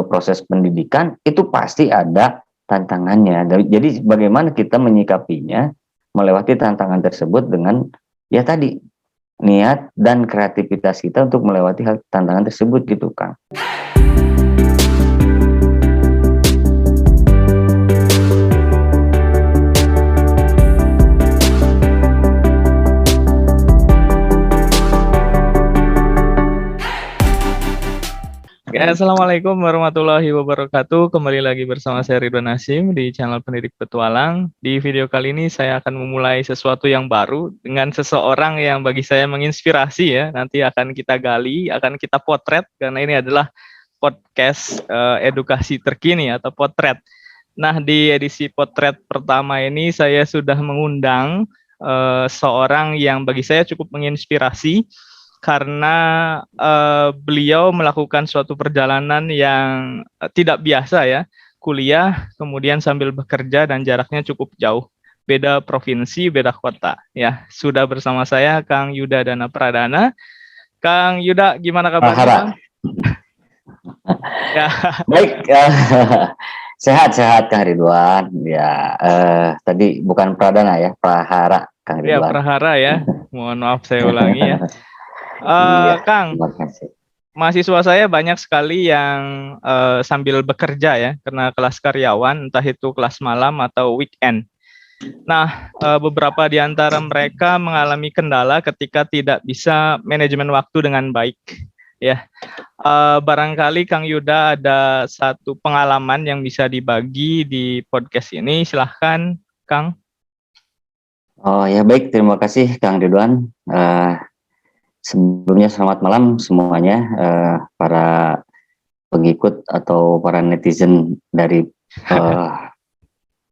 proses pendidikan itu pasti ada tantangannya. Jadi bagaimana kita menyikapinya, melewati tantangan tersebut dengan ya tadi niat dan kreativitas kita untuk melewati tantangan tersebut gitu, Kang. Assalamualaikum warahmatullahi wabarakatuh. Kembali lagi bersama saya Ridwan Hasyim di channel Pendidik Petualang. Di video kali ini saya akan memulai sesuatu yang baru dengan seseorang yang bagi saya menginspirasi ya. Nanti akan kita gali, akan kita potret karena ini adalah podcast edukasi terkini atau potret. Nah, di edisi potret pertama ini saya sudah mengundang seorang yang bagi saya cukup menginspirasi karena beliau melakukan suatu perjalanan yang tidak biasa ya, kuliah kemudian sambil bekerja dan jaraknya cukup jauh, beda provinsi, beda kota ya. Sudah bersama saya Kang Yuda Dana Pradana. Kang Yuda, gimana kabarnya? Ya. Baik, sehat-sehat Kang Ridwan. Ya, tadi bukan Pradana ya, Prahara Kang Ridwan. Ya, Prahara ya. Mohon maaf saya ulangi ya. Kang, mahasiswa saya banyak sekali yang sambil bekerja ya, karena kelas karyawan, entah itu kelas malam atau weekend. Nah, beberapa di antara mereka mengalami kendala ketika tidak bisa manajemen waktu dengan baik. Ya, barangkali Kang Yuda ada satu pengalaman yang bisa dibagi di podcast ini. Silahkan, Kang. Oh ya, baik, terima kasih Kang Ridwan. Sebelumnya selamat malam semuanya, para pengikut atau para netizen dari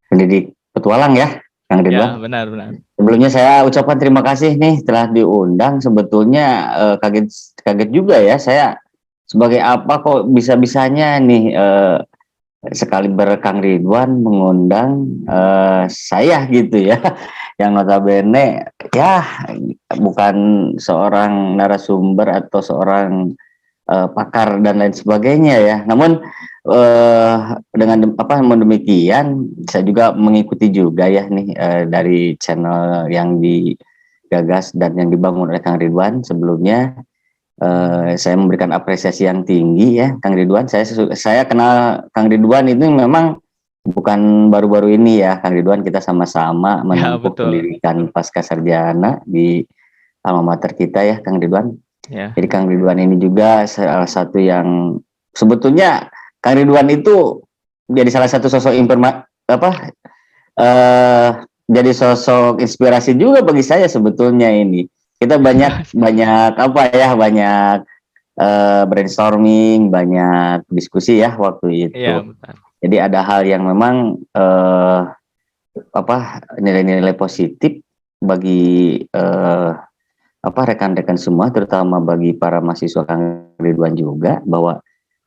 Pendidik Petualang ya, Kang Ridwan. Ya, benar. Sebelumnya saya ucapkan terima kasih nih telah diundang. Sebetulnya kaget juga ya, saya sebagai apa kok bisa-bisanya nih sekali Kang Ridwan mengundang saya gitu ya, yang notabene ya bukan seorang narasumber atau seorang pakar dan lain sebagainya ya. Namun dengan demikian saya juga mengikuti juga ya nih dari channel yang digagas dan yang dibangun oleh Kang Ridwan sebelumnya. Saya memberikan apresiasi yang tinggi ya Kang Ridwan. Saya kenal Kang Ridwan itu memang bukan baru-baru ini ya Kang Ridwan, kita sama-sama menempuh pendidikan pasca sarjana di alma mater kita ya Kang Ridwan. Ya. Jadi Kang Ridwan ini juga salah satu yang sebetulnya Kang Ridwan itu jadi salah satu sosok jadi sosok inspirasi juga bagi saya sebetulnya ini. Kita banyak brainstorming, banyak diskusi ya waktu itu. Ya, jadi ada hal yang memang nilai-nilai positif bagi rekan-rekan semua, terutama bagi para mahasiswa Kang Ridwan juga, bahwa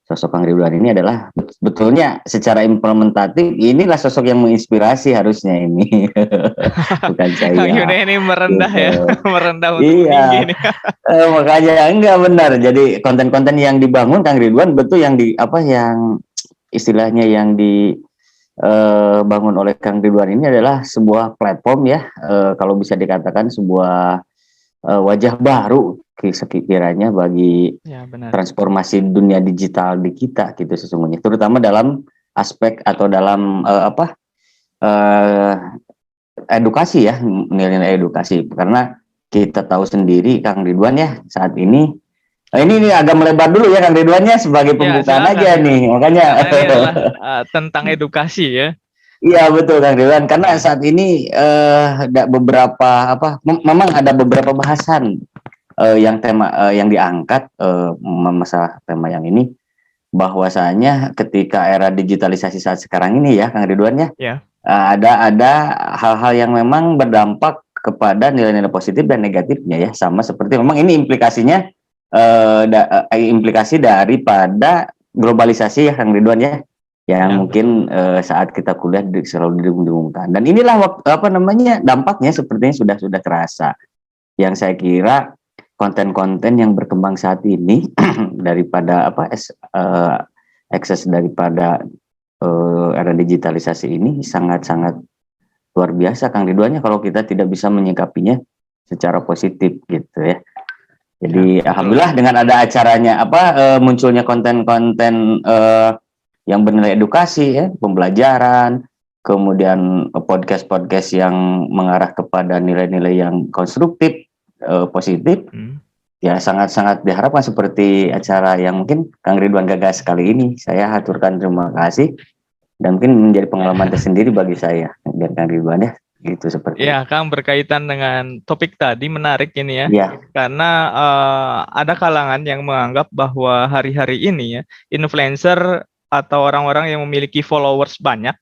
sosok Kang Ridwan ini adalah betulnya secara implementatif inilah sosok yang menginspirasi harusnya ini. Bukan saya. Kang Yuda ini merendah gitu. Ya, merendah untuk tinggi ini. Makanya enggak benar. Jadi konten-konten yang dibangun Kang Ridwan betul yang yang istilahnya yang dibangun oleh Kang Ridwan ini adalah sebuah platform ya, kalau bisa dikatakan sebuah wajah baru sekiranya bagi transformasi dunia digital di kita gitu sesungguhnya, terutama dalam aspek atau dalam edukasi ya, nilai-nilai edukasi, karena kita tahu sendiri Kang Ridwan ya saat ini ini agak melebar dulu ya Kang Ridwannya sebagai pembukaan aja nih, makanya ini adalah tentang edukasi ya. Iya betul Kang Ridwan, karena saat ini ada beberapa memang ada beberapa bahasan yang yang diangkat masalah tema yang ini, bahwasanya ketika era digitalisasi saat sekarang ini ya Kang Ridwan ya, ada hal-hal yang memang berdampak kepada nilai-nilai positif dan negatifnya ya, sama seperti memang ini implikasinya implikasi daripada globalisasi ya Kang Ridwan ya, yang mungkin saat kita kuliah selalu didengung-dengungkan, dan inilah dampaknya sepertinya sudah terasa, yang saya kira konten-konten yang berkembang saat ini daripada mengakses daripada era digitalisasi ini sangat-sangat luar biasa, Kang Ridwannya, kalau kita tidak bisa menyikapinya secara positif gitu ya. Jadi alhamdulillah dengan ada acaranya munculnya konten-konten yang bernilai edukasi ya, pembelajaran, kemudian podcast-podcast yang mengarah kepada nilai-nilai yang konstruktif, positif, ya sangat-sangat diharapkan seperti acara yang mungkin Kang Ridwan gagas kali ini. Saya haturkan terima kasih dan mungkin menjadi pengalaman tersendiri bagi saya dan Kang Ridwan ya. Gitu seperti ya, Kang, berkaitan dengan topik tadi menarik ini ya, ya. Karena ada kalangan yang menganggap bahwa hari-hari ini ya, influencer atau orang-orang yang memiliki followers banyak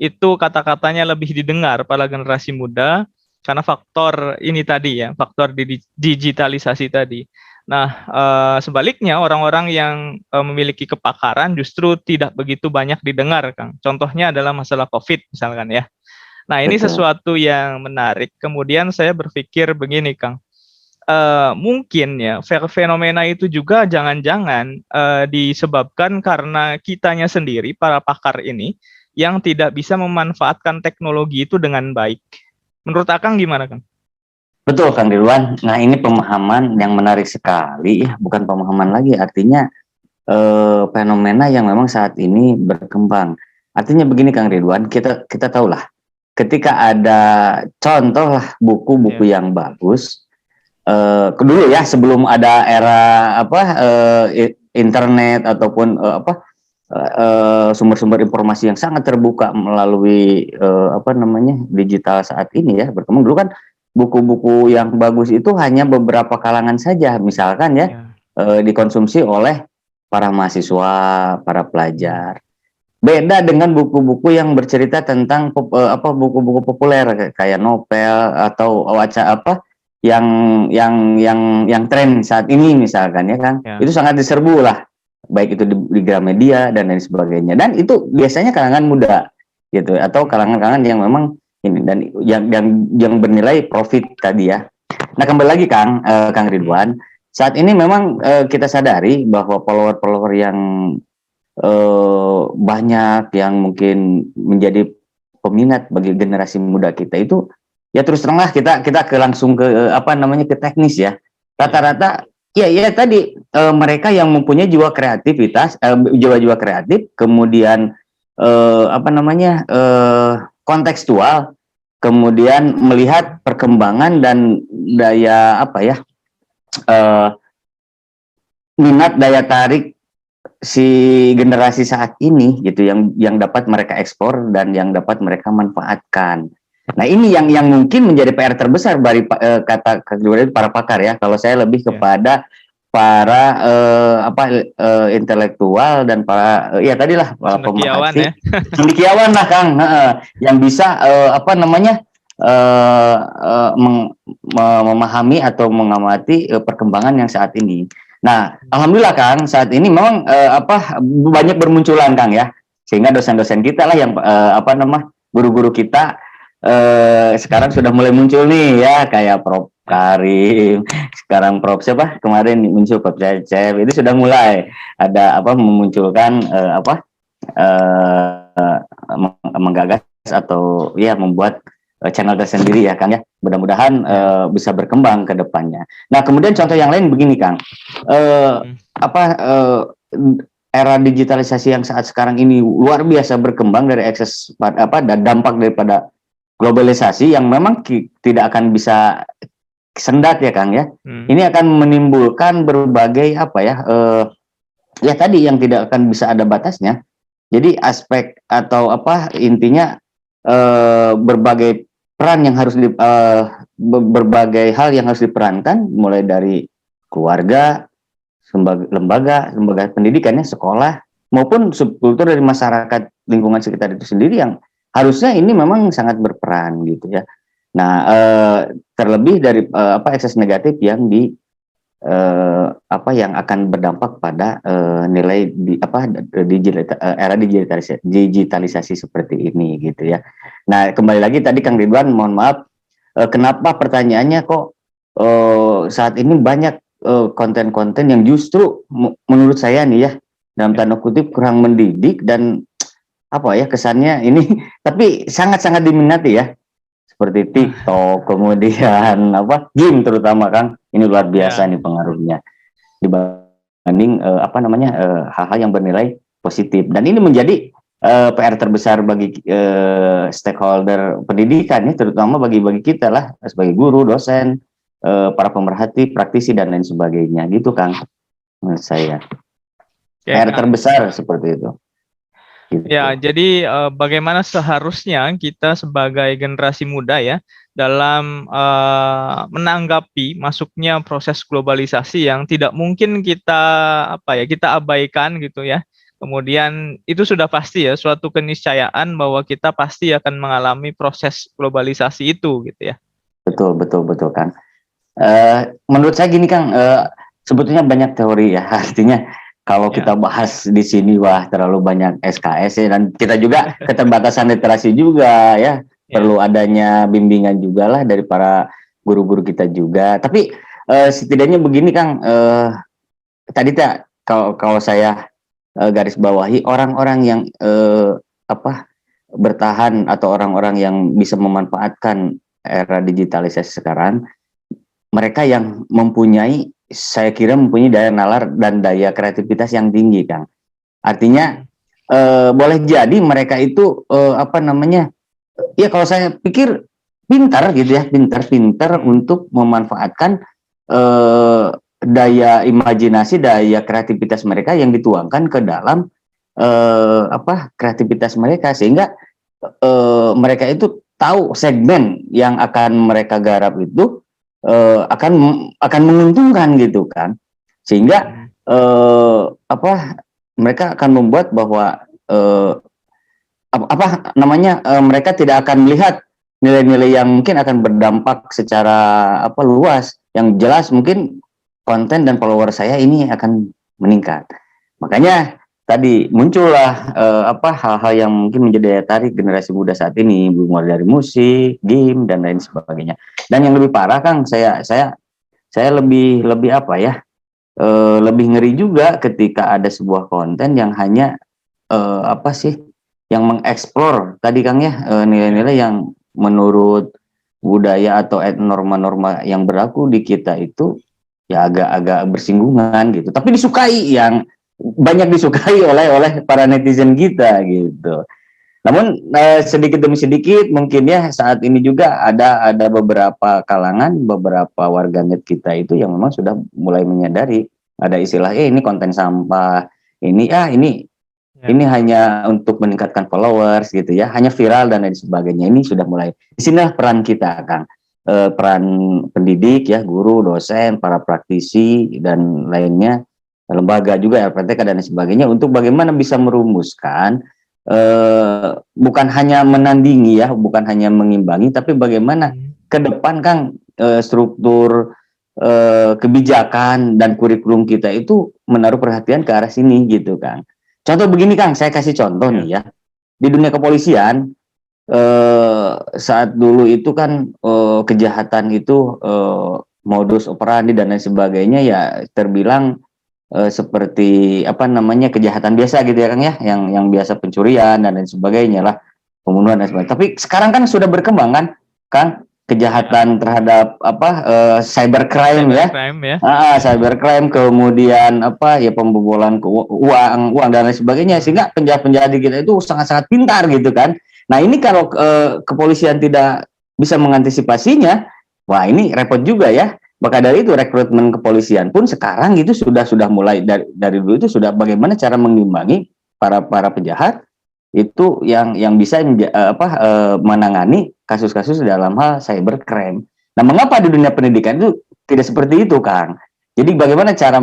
itu kata-katanya lebih didengar pada generasi muda karena faktor ini tadi ya, faktor digitalisasi tadi. Nah, sebaliknya orang-orang yang memiliki kepakaran justru tidak begitu banyak didengar, Kang. Contohnya adalah masalah COVID misalkan ya. Nah, ini Betul. sesuatu yang menarik. Kemudian saya berpikir begini, Kang. Mungkin ya fenomena itu juga jangan-jangan disebabkan karena kitanya sendiri, para pakar ini, yang tidak bisa memanfaatkan teknologi itu dengan baik. Menurut Akang gimana, Kang? Betul, Kang Ridwan. Nah, ini pemahaman yang menarik sekali ya, bukan pemahaman lagi, artinya fenomena yang memang saat ini berkembang. Artinya begini, Kang Ridwan, kita tahulah ketika ada contoh lah buku-buku yang bagus, dulu ya sebelum ada era internet ataupun sumber-sumber informasi yang sangat terbuka melalui digital saat ini ya berkembang. Dulu kan buku-buku yang bagus itu hanya beberapa kalangan saja, misalkan ya dikonsumsi oleh para mahasiswa, para pelajar. Beda dengan buku-buku yang bercerita tentang buku-buku populer kayak novel atau yang tren saat ini misalkan ya kan. Itu sangat diserbu lah, baik itu di Gramedia dan lain sebagainya. Dan itu biasanya kalangan muda gitu atau kalangan-kalangan yang memang ini dan yang bernilai profit tadi ya. Nah, kembali lagi Kang Ridwan, saat ini memang kita sadari bahwa follower-follower yang banyak yang mungkin menjadi peminat bagi generasi muda kita itu ya terus teranglah kita langsung ke ke teknis ya. Rata-rata ya tadi mereka yang mempunyai jiwa kreativitas, jiwa-jiwa kreatif, kemudian kontekstual, kemudian melihat perkembangan dan daya minat daya tarik si generasi saat ini gitu yang dapat mereka ekspor dan yang dapat mereka manfaatkan. Nah, ini yang mungkin menjadi PR terbesar dari kata para pakar ya. Kalau saya lebih kepada para intelektual dan para tadilah cendekiawan ya. Cendekiawan lah Kang, yang bisa memahami atau mengamati perkembangan yang saat ini. Nah, alhamdulillah Kang, saat ini memang banyak bermunculan Kang ya, sehingga dosen-dosen kita lah yang guru-guru kita sekarang sudah mulai muncul nih ya, kayak Prof Karim, sekarang Prof siapa kemarin muncul Prof Cecep, itu sudah mulai ada memunculkan menggagas atau ya membuat channel tersendiri ya Kang ya. Mudah-mudahan bisa berkembang ke depannya. Nah, kemudian contoh yang lain begini Kang. Era digitalisasi yang saat sekarang ini luar biasa berkembang dari akses dan dampak daripada globalisasi yang memang tidak akan bisa sendat ya Kang ya. Ini akan menimbulkan berbagai tadi yang tidak akan bisa ada batasnya. Jadi aspek atau intinya berbagai peran yang harus berbagai hal yang harus diperankan, mulai dari keluarga, lembaga pendidikannya, sekolah maupun subkultur dari masyarakat lingkungan sekitar itu sendiri yang harusnya ini memang sangat berperan gitu ya. Nah, terlebih dari ekses negatif yang yang akan berdampak pada nilai era digitalisasi seperti ini gitu ya. Nah, kembali lagi tadi Kang Ridwan, mohon maaf, kenapa pertanyaannya kok saat ini banyak konten-konten yang justru menurut saya nih ya dalam tanda kutip kurang mendidik dan apa ya kesannya ini tapi sangat-sangat diminati ya seperti TikTok kemudian apa game terutama Kang ini luar biasa nih pengaruhnya dibanding apa namanya hal-hal yang bernilai positif dan ini menjadi PR terbesar bagi stakeholder pendidikan ya terutama bagi kita lah sebagai guru dosen para pemerhati praktisi dan lain sebagainya gitu Kang menurut saya PR terbesar seperti itu. Gitu. Ya, jadi bagaimana seharusnya kita sebagai generasi muda ya dalam menanggapi masuknya proses globalisasi yang tidak mungkin kita kita abaikan gitu ya. Kemudian itu sudah pasti ya suatu keniscayaan bahwa kita pasti akan mengalami proses globalisasi itu gitu ya. Betul Kang. Menurut saya gini Kang, sebetulnya banyak teori ya artinya. Kalau kita bahas di sini wah terlalu banyak SKS ya dan kita juga keterbatasan literasi juga ya perlu adanya bimbingan juga lah dari para guru-guru kita juga. Tapi setidaknya begini Kang, tadi kalau saya garis bawahi orang-orang yang bertahan atau orang-orang yang bisa memanfaatkan era digitalisasi sekarang, mereka yang mempunyai saya kira mempunyai daya nalar dan daya kreativitas yang tinggi, Kang. Artinya boleh jadi mereka itu ya kalau saya pikir pintar gitu ya, pintar untuk memanfaatkan daya imajinasi, daya kreativitas mereka yang dituangkan ke dalam kreativitas mereka sehingga mereka itu tahu segmen yang akan mereka garap itu akan menguntungkan gitu kan sehingga mereka akan membuat bahwa mereka tidak akan melihat nilai-nilai yang mungkin akan berdampak secara luas yang jelas mungkin konten dan follower saya ini akan meningkat makanya tadi muncullah hal-hal yang mungkin menjadi daya tarik generasi muda saat ini mulai dari musik, game dan lain sebagainya. Dan yang lebih parah Kang, saya lebih lebih ngeri juga ketika ada sebuah konten yang hanya yang mengeksplor tadi Kang ya nilai-nilai yang menurut budaya atau norma-norma yang berlaku di kita itu ya agak-agak bersinggungan gitu. Tapi disukai banyak disukai oleh para netizen kita gitu. Namun sedikit demi sedikit mungkin ya saat ini juga ada beberapa kalangan, beberapa warganet kita itu yang memang sudah mulai menyadari ada istilah ini konten sampah, ini hanya untuk meningkatkan followers gitu ya, hanya viral dan lain sebagainya. Ini sudah mulai. Di sinilah peran kita Kang. Peran pendidik ya, guru, dosen, para praktisi dan lainnya lembaga juga LPTK dan sebagainya untuk bagaimana bisa merumuskan bukan hanya menandingi ya, bukan hanya mengimbangi tapi bagaimana ke depan Kang struktur kebijakan dan kurikulum kita itu menaruh perhatian ke arah sini gitu Kang. Contoh begini Kang, saya kasih contoh nih ya. Di dunia kepolisian saat dulu itu kan kejahatan itu modus operandi dan lain sebagainya ya terbilang seperti kejahatan biasa gitu ya Kang ya yang biasa pencurian dan lain sebagainya lah pembunuhan dan sebagainya. Tapi sekarang kan sudah berkembang kan Kang kejahatan terhadap cybercrime ya. Cybercrime kemudian pembobolan uang dan lain sebagainya sehingga penjahat-penjahat kita itu sangat-sangat pintar gitu kan. Nah, ini kalau kepolisian tidak bisa mengantisipasinya, wah ini repot juga ya. Maka dari itu rekrutmen kepolisian pun sekarang itu sudah mulai dari dulu itu sudah bagaimana cara mengimbangi para penjahat itu yang bisa menangani kasus-kasus dalam hal cybercrime. Nah, mengapa di dunia pendidikan itu tidak seperti itu, Kang? Jadi bagaimana cara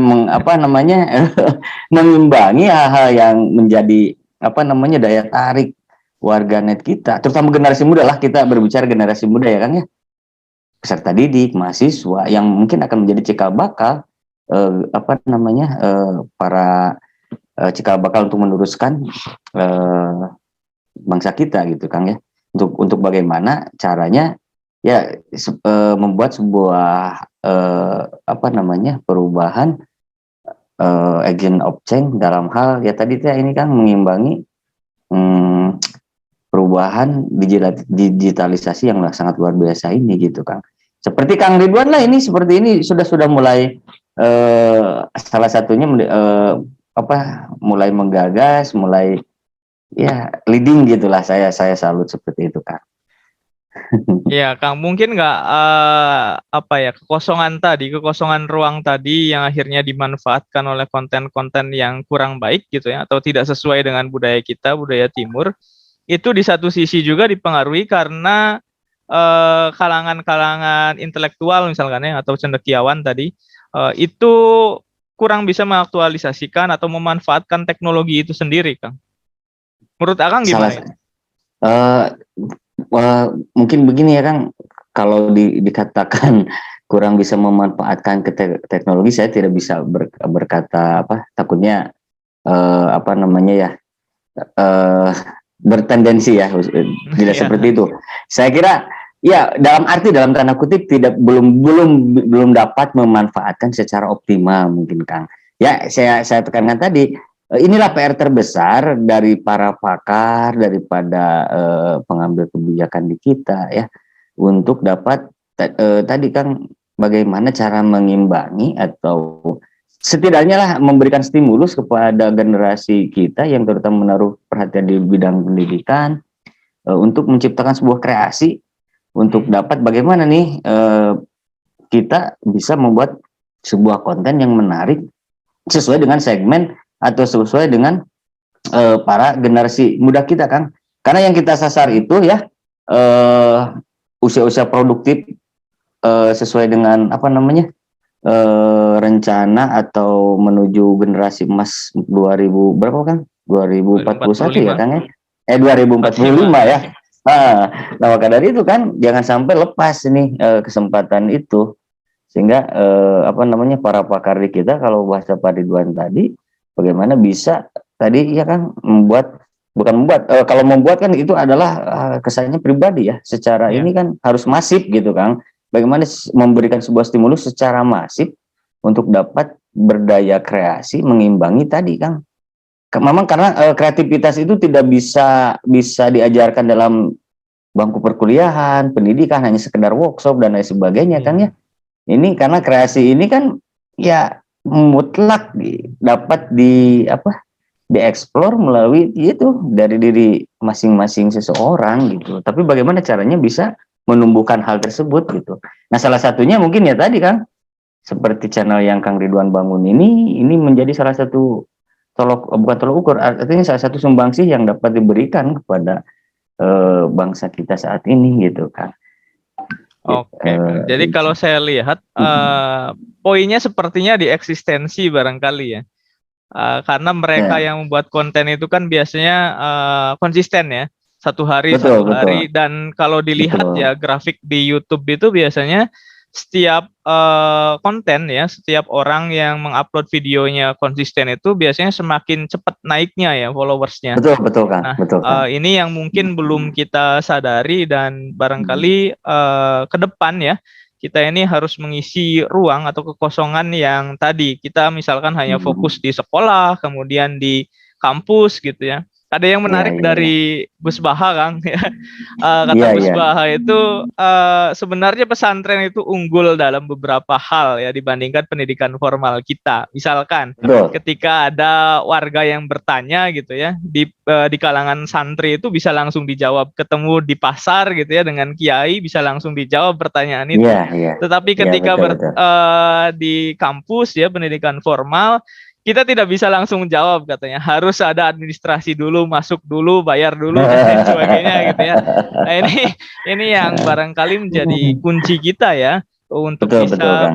mengimbangi hal-hal yang menjadi daya tarik warganet kita, terutama generasi muda lah, kita berbicara generasi muda ya Kang ya. Peserta didik, mahasiswa yang mungkin akan menjadi cikal bakal para cikal bakal untuk meneruskan bangsa kita gitu Kang ya. Untuk bagaimana caranya ya membuat sebuah perubahan agent of change dalam hal ya tadi teh ini kan mengimbangi hmm, perubahan digitalisasi yang sangat luar biasa ini gitu Kang. Seperti Kang Ridwan lah ini seperti ini sudah mulai salah satunya mulai menggagas, mulai ya leading gitulah, saya salut seperti itu Kang. Ya, Kang, mungkin nggak kekosongan ruang tadi yang akhirnya dimanfaatkan oleh konten-konten yang kurang baik gitu ya, atau tidak sesuai dengan budaya kita, budaya Timur, itu di satu sisi juga dipengaruhi karena kalangan-kalangan intelektual misalkan ya, atau cendekiawan tadi, itu kurang bisa mengaktualisasikan atau memanfaatkan teknologi itu sendiri, Kang. Menurut Akang gimana? Mungkin begini ya Kang, kalau dikatakan kurang bisa memanfaatkan teknologi, saya tidak bisa berkata takutnya bertendensi ya tidak seperti itu. Saya kira ya dalam tanda kutip belum dapat memanfaatkan secara optimal mungkin Kang. Ya saya tekankan tadi, inilah PR terbesar dari para pakar, daripada pengambil kebijakan di kita ya, untuk dapat tadi Kang, bagaimana cara mengimbangi atau setidaknya lah memberikan stimulus kepada generasi kita yang terutama menaruh perhatian di bidang pendidikan, untuk menciptakan sebuah kreasi untuk dapat bagaimana nih kita bisa membuat sebuah konten yang menarik sesuai dengan segmen atau sesuai dengan para generasi muda kita Kang. Karena yang kita sasar itu ya usia-usia produktif, sesuai dengan rencana atau menuju generasi emas 2000 berapa Kang? 2041 ya Kang ya? 2045 ya. Nah maka dari itu kan jangan sampai lepas ini kesempatan itu, sehingga para pakar di kita, kalau bahasa Pak Ridwan tadi, bagaimana bisa tadi ya kan kalau membuat kan itu adalah kesannya pribadi ya, secara ini kan harus masif gitu Kang. Bagaimana memberikan sebuah stimulus secara masif untuk dapat berdaya kreasi mengimbangi tadi Kang. Memang karena kreativitas itu tidak bisa diajarkan dalam bangku perkuliahan, pendidikan, hanya sekedar workshop dan lain sebagainya Kang ya. Ini karena kreasi ini kan ya mutlak dapat dieksplor melalui itu dari diri masing-masing seseorang gitu. Tapi bagaimana caranya bisa menumbuhkan hal tersebut gitu. Nah salah satunya mungkin ya tadi Kang, seperti channel yang Kang Ridwan bangun ini menjadi salah satu bukan tolok ukur, artinya salah satu sumbangsih yang dapat diberikan kepada bangsa kita saat ini gitu Kang. Oke, jadi kalau saya lihat poinnya sepertinya di eksistensi barangkali ya, karena mereka yang membuat konten itu kan biasanya konsisten ya, satu hari, dan kalau dilihat ya grafik di YouTube itu biasanya setiap konten ya, setiap orang yang mengupload videonya konsisten itu biasanya semakin cepat naiknya ya followersnya. Betul Kang. Nah, betul, Kang. Ini yang mungkin belum kita sadari, dan barangkali ke depan ya kita ini harus mengisi ruang atau kekosongan yang tadi kita misalkan hanya fokus di sekolah, kemudian di kampus gitu ya. Ada yang menarik dari Gus Baha Kang ya. Kata Gus Baha itu sebenarnya pesantren itu unggul dalam beberapa hal ya dibandingkan pendidikan formal kita. Misalkan ketika ada warga yang bertanya gitu ya di kalangan santri itu bisa langsung dijawab, ketemu di pasar gitu ya dengan kiai bisa langsung dijawab pertanyaan itu. Tetapi ketika di kampus ya pendidikan formal kita tidak bisa langsung jawab katanya, harus ada administrasi dulu, masuk dulu, bayar dulu dan lain sebagainya gitu ya. Nah ini yang barangkali menjadi kunci kita ya untuk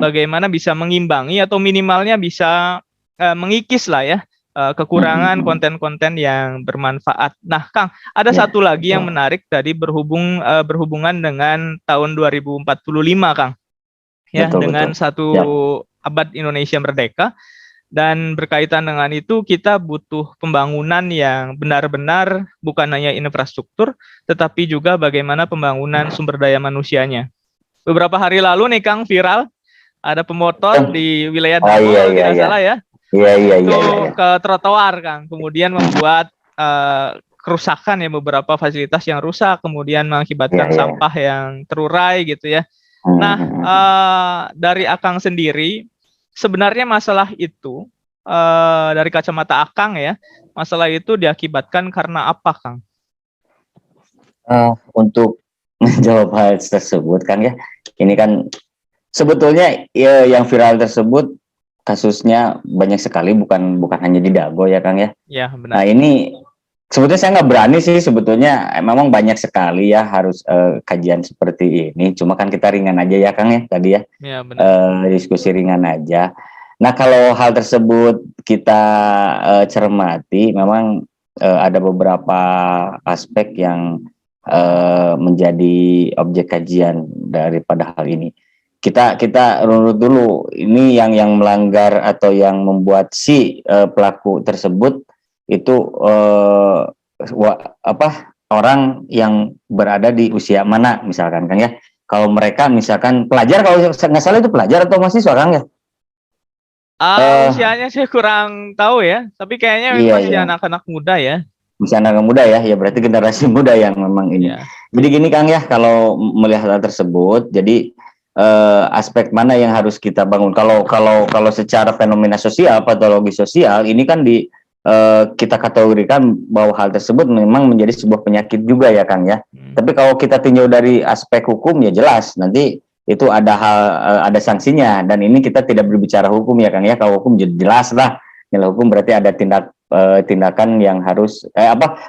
bagaimana bisa mengimbangi atau minimalnya bisa mengikis lah ya kekurangan konten-konten yang bermanfaat. Nah Kang, ada satu lagi yang menarik tadi berhubungan dengan tahun 2045 Kang. Ya, dengan satu abad Indonesia merdeka. Dan berkaitan dengan itu kita butuh pembangunan yang benar-benar bukan hanya infrastruktur, tetapi juga bagaimana pembangunan sumber daya manusianya. Beberapa hari lalu nih Kang viral, ada pemotor di wilayah Dago, tidak salah ya. Iya, iya, itu iya, iya, iya. ke trotoar, Kang. Kemudian membuat kerusakan ya, beberapa fasilitas yang rusak, kemudian Iya, mengakibatkan iya. sampah yang terurai gitu ya. Hmm, Nah, hmm, hmm. dari Akang sendiri, sebenarnya masalah itu dari kacamata Akang ya, masalah itu diakibatkan karena apa, Kang? Untuk menjawab hal tersebut kan ya, ini kan sebetulnya ya, yang viral tersebut kasusnya banyak sekali, bukan bukan hanya di Dago ya Kang ya. Ya, Nah benar. ini sebetulnya saya nggak berani sih, sebetulnya memang banyak sekali ya harus kajian seperti ini. Cuma kan kita ringan aja ya Kang ya tadi ya, Ya, benar. diskusi ringan aja. Nah kalau hal tersebut kita cermati, memang ada beberapa aspek yang menjadi objek kajian daripada hal ini. Kita runut dulu, ini yang melanggar atau yang membuat si pelaku tersebut itu orang yang berada di usia mana misalkan kan ya. Kalau mereka misalkan pelajar, kalau nggak salah itu pelajar atau mahasiswa Kang ya. Usianya saya kurang tahu ya, tapi kayaknya Iya, masih iya, anak-anak muda ya. bisa anak muda ya, ya berarti generasi muda yang memang ini. Ya. Jadi gini Kang ya, kalau melihat hal tersebut, jadi aspek mana yang harus kita bangun? Kalau secara fenomena sosial, patologi sosial, ini kan kita kategorikan bahwa hal tersebut memang menjadi sebuah penyakit juga ya Kang ya. Tapi kalau kita tinjau dari aspek hukum ya jelas nanti itu ada ada sanksinya, dan ini kita tidak berbicara hukum ya Kang ya. Kalau hukum jelas lah, nilai hukum berarti ada tindakan yang harus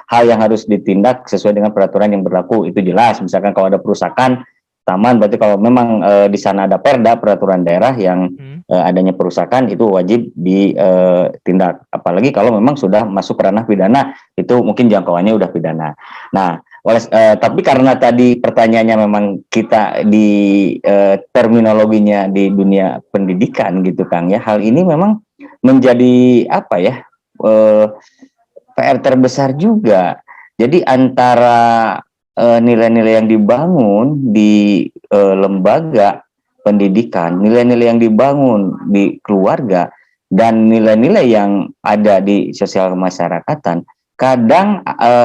hal yang harus ditindak sesuai dengan peraturan yang berlaku, itu jelas. Misalkan kalau ada perusakan taman, berarti kalau memang di sana ada perda, peraturan daerah yang adanya perusakan, itu wajib ditindak. Apalagi kalau memang sudah masuk ranah pidana, itu mungkin jangkauannya udah pidana. Nah, tapi karena tadi pertanyaannya memang kita di terminologinya di dunia pendidikan gitu Kang ya, hal ini memang menjadi apa ya, PR terbesar juga. Jadi antara nilai-nilai yang dibangun di lembaga pendidikan, nilai-nilai yang dibangun di keluarga, dan nilai-nilai yang ada di sosial kemasyarakatan, kadang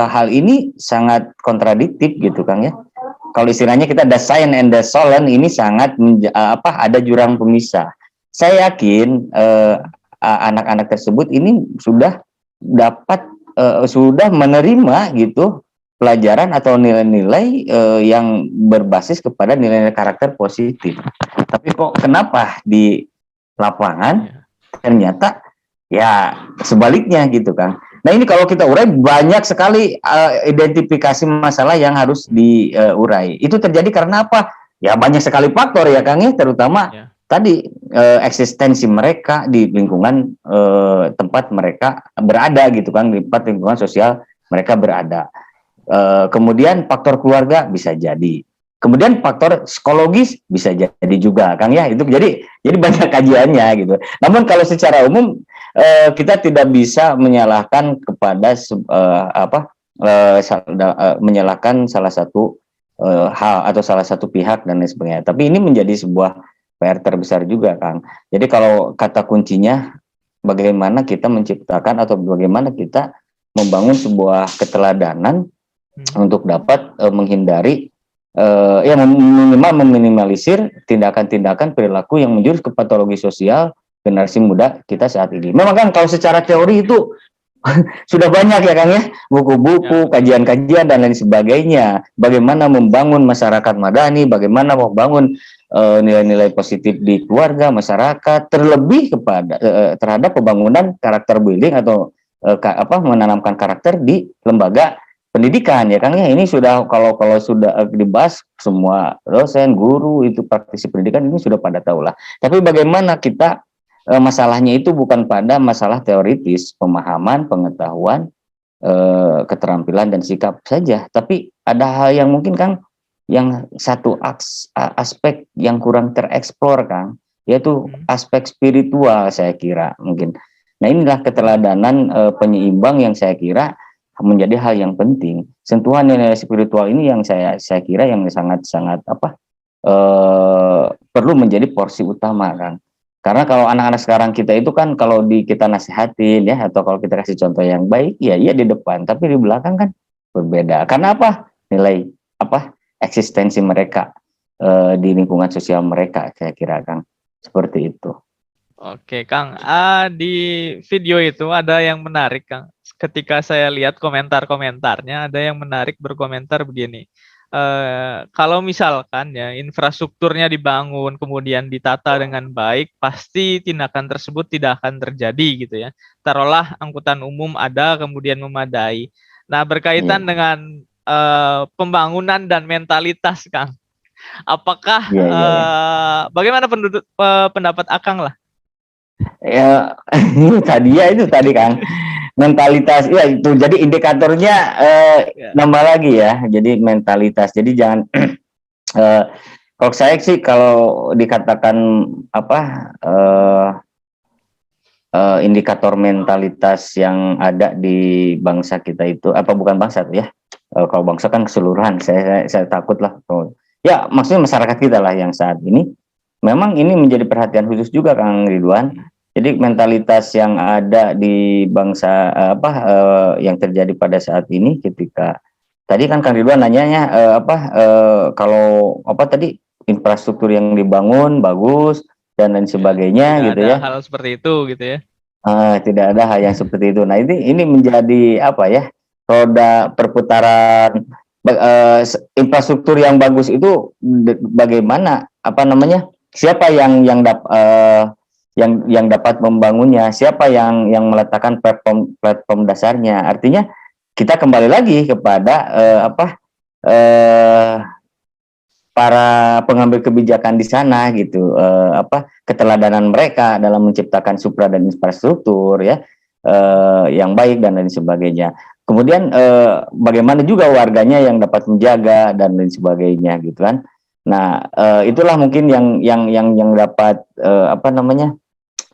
hal ini sangat kontradiktif gitu Kang ya. Kalau istilahnya kita ada sign and the solen, ini sangat ada jurang pemisah. Saya yakin anak-anak tersebut ini sudah dapat sudah menerima gitu pelajaran atau nilai-nilai yang berbasis kepada nilai-nilai karakter positif. Tapi kok kenapa di lapangan ternyata ya sebaliknya gitu kan. Nah ini kalau kita urai banyak sekali identifikasi masalah yang harus diurai. Itu terjadi karena apa? Ya banyak sekali faktor ya Kang ya, terutama tadi eksistensi mereka di lingkungan tempat mereka berada gitu kan, di tempat lingkungan sosial mereka berada. Kemudian faktor keluarga bisa jadi. Kemudian faktor psikologis bisa jadi juga, Kang ya. Itu jadi banyak kajiannya gitu. Namun kalau secara umum kita tidak bisa menyalahkan kepada menyalahkan salah satu hal atau salah satu pihak dan lain sebagainya. Tapi ini menjadi sebuah PR terbesar juga, Kang. Jadi kalau kata kuncinya bagaimana kita menciptakan atau bagaimana kita membangun sebuah keteladanan untuk dapat menghindari ya minimal meminimalisir tindakan-tindakan perilaku yang menjurus ke patologi sosial generasi muda kita saat ini. Memang kan kalau secara teori itu sudah banyak ya Kang ya, buku-buku, kajian-kajian dan lain sebagainya. Bagaimana membangun masyarakat madani, bagaimana membangun nilai-nilai positif di keluarga, masyarakat, terlebih kepada terhadap pembangunan karakter building atau menanamkan karakter di lembaga pendidikan ya Kang ya. Ini sudah kalau sudah dibahas semua dosen, guru, itu praktisi pendidikan ini sudah pada tahu lah. Tapi bagaimana kita masalahnya itu bukan pada masalah teoritis, pemahaman, pengetahuan, keterampilan dan sikap saja, tapi ada hal yang mungkin Kang, yang satu aspek yang kurang tereksplor Kang, yaitu aspek spiritual saya kira mungkin. Nah inilah keteladanan penyeimbang yang saya kira menjadi hal yang penting. Sentuhan nilai spiritual ini yang saya kira yang sangat perlu menjadi porsi utama Kang. Karena kalau anak-anak sekarang kita itu kan kalau kita nasihatin ya atau kalau kita kasih contoh yang baik ya iya di depan, tapi di belakang kan berbeda. Karena apa? Nilai apa eksistensi mereka di lingkungan sosial mereka, saya kira Kang seperti itu. Oke, Kang. Di video itu ada yang menarik, Kang. Ketika saya lihat komentar-komentarnya, ada yang menarik berkomentar begini. Kalau misalkan ya infrastrukturnya dibangun kemudian ditata dengan baik, pasti tindakan tersebut tidak akan terjadi gitu ya. Taruhlah angkutan umum ada kemudian memadai. Nah, berkaitan dengan pembangunan dan mentalitas, Kang. Apakah bagaimana pendapat Akang lah? Ya tadi Kang mentalitas ya itu jadi indikatornya nambah lagi ya, jadi mentalitas, jadi jangan kalau saya sih kalau dikatakan apa indikator mentalitas yang ada di bangsa kita itu apa bukan bangsa ya, kalau bangsa kan keseluruhan, saya takut lah ya maksudnya masyarakat kita lah yang saat ini memang ini menjadi perhatian khusus juga Kang Ridwan. Jadi mentalitas yang ada di bangsa yang terjadi pada saat ini ketika tadi kan Kang Ridwan nanyanya kalau apa tadi infrastruktur yang dibangun bagus dan lain sebagainya tidak gitu ada ya. Hal seperti itu gitu ya. Tidak ada hal yang seperti itu. Nah ini menjadi apa ya, roda perputaran infrastruktur yang bagus itu bagaimana apa namanya, siapa yang dapat membangunnya, siapa yang meletakkan platform dasarnya. Artinya kita kembali lagi kepada para pengambil kebijakan di sana gitu, keteladanan mereka dalam menciptakan supra dan infrastruktur ya yang baik dan lain sebagainya. Kemudian bagaimana juga warganya yang dapat menjaga dan lain sebagainya gitu kan. Nah itulah mungkin yang dapat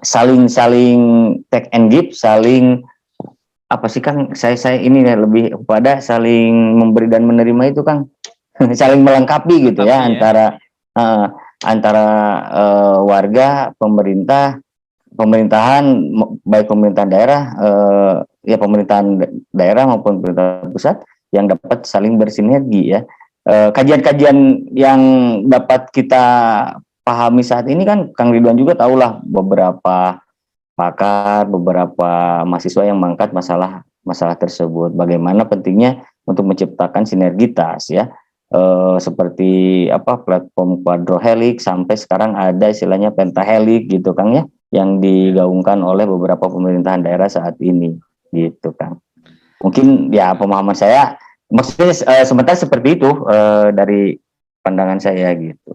saling take and give, saling apa sih Kang, saya ini lebih kepada saling memberi dan menerima itu Kang. Saling melengkapi gitu ya, antara warga, pemerintahan baik pemerintahan daerah pemerintahan daerah maupun pemerintah pusat yang dapat saling bersinergi ya. Kajian-kajian yang dapat kita pahami saat ini kan Kang Ridwan juga tahulah beberapa pakar, beberapa mahasiswa yang mengangkat masalah tersebut, bagaimana pentingnya untuk menciptakan sinergitas ya. Seperti platform quadrohelix sampai sekarang ada istilahnya pentahelix gitu Kang ya, yang digaungkan oleh beberapa pemerintahan daerah saat ini gitu Kang. Mungkin ya pemahaman saya maksudnya sementara seperti itu dari pandangan saya gitu.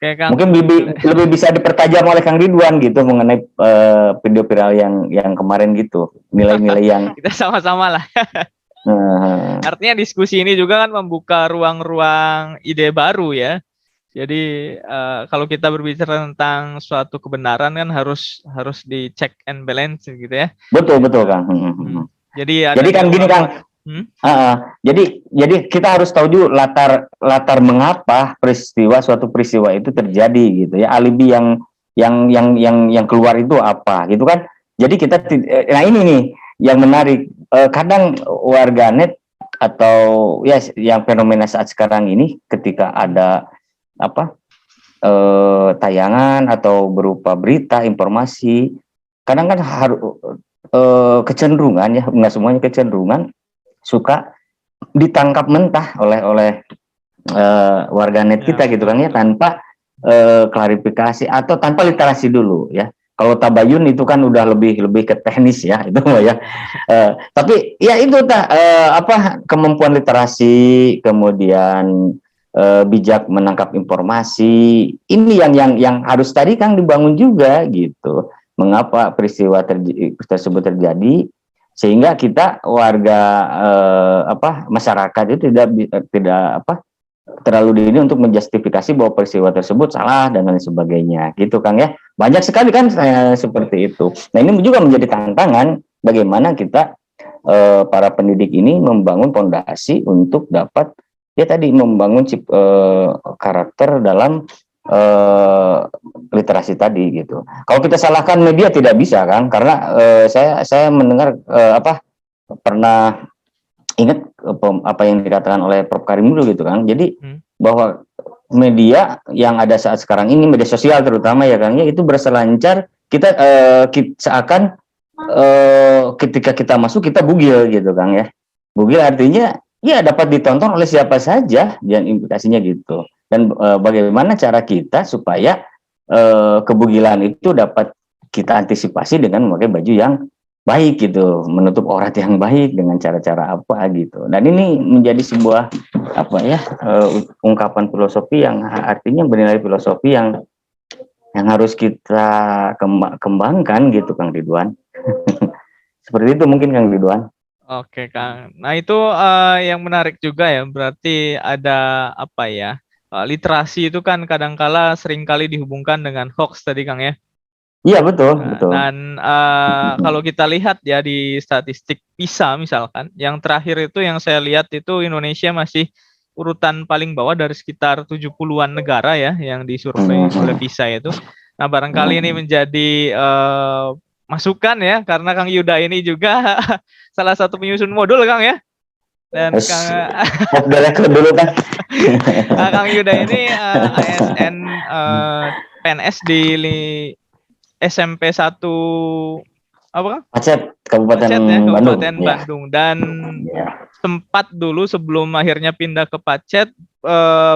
Oke, Kang. Mungkin lebih bisa dipertajam oleh Kang Ridwan gitu mengenai video viral yang kemarin gitu, nilai-nilai yang kita sama-sama lah. Artinya diskusi ini juga kan membuka ruang-ruang ide baru ya. Jadi kalau kita berbicara tentang suatu kebenaran kan harus di check and balance gitu ya. Betul Kang. Jadi kan gini Kang. Jadi kita harus tahu dulu latar mengapa suatu peristiwa itu terjadi gitu ya. Alibi yang keluar itu apa gitu kan. Jadi kita nah ini nih yang menarik. Kadang warganet atau ya yang fenomena saat sekarang ini ketika ada tayangan atau berupa berita informasi, kadang kan harus kecenderungan ya, nggak semuanya kecenderungan suka ditangkap mentah oleh warganet kita gitu kan ya, tanpa klarifikasi atau tanpa literasi dulu ya. Kalau tabayun itu kan udah lebih ke teknis ya itu ya. Tapi ya itu kemampuan literasi, kemudian bijak menangkap informasi. Ini yang harus tadi Kang dibangun juga gitu. Mengapa peristiwa tersebut terjadi sehingga kita warga masyarakat itu tidak terlalu dini untuk menjustifikasi bahwa peristiwa tersebut salah dan lain sebagainya gitu Kang ya. Banyak sekali kan seperti itu. Nah ini juga menjadi tantangan bagaimana kita para pendidik ini membangun fondasi untuk dapat ya tadi membangun karakter dalam eh, literasi tadi gitu. Kalau kita salahkan media tidak bisa kan, karena saya mendengar pernah ingat apa yang dikatakan oleh Prof. Karim dulu gitu kan. Jadi bahwa media yang ada saat sekarang ini, media sosial terutama ya Kang ya, itu berselancar kita seakan ketika kita masuk kita bugil gitu Kang ya. Bugil artinya ya dapat ditonton oleh siapa saja, dan implikasinya gitu. Dan bagaimana cara kita supaya kebugilan itu dapat kita antisipasi dengan memakai baju yang baik gitu, menutup aurat yang baik dengan cara-cara apa gitu. Dan ini menjadi sebuah ungkapan filosofi yang artinya bernilai filosofi yang harus kita kembangkan gitu Kang Ridwan. Seperti itu mungkin Kang Ridwan. Oke Kang. Nah itu yang menarik juga ya. Berarti ada apa ya? Literasi itu kan kadangkala seringkali dihubungkan dengan hoax tadi Kang ya. Iya betul, betul. Dan kalau kita lihat ya di statistik PISA misalkan, yang terakhir itu yang saya lihat itu Indonesia masih urutan paling bawah dari sekitar 70-an negara ya yang disurvei oleh PISA itu. Nah barangkali ini menjadi masukan ya, karena Kang Yuda ini juga salah satu penyusun modul Kang ya. Dan dulu kan. Kang Yuda ini ASN PNS di SMP 1 apa? Pacet, Kabupaten Pacet, ya, Bandung. Kabupaten Bandung. Dan sempat dulu sebelum akhirnya pindah ke Pacet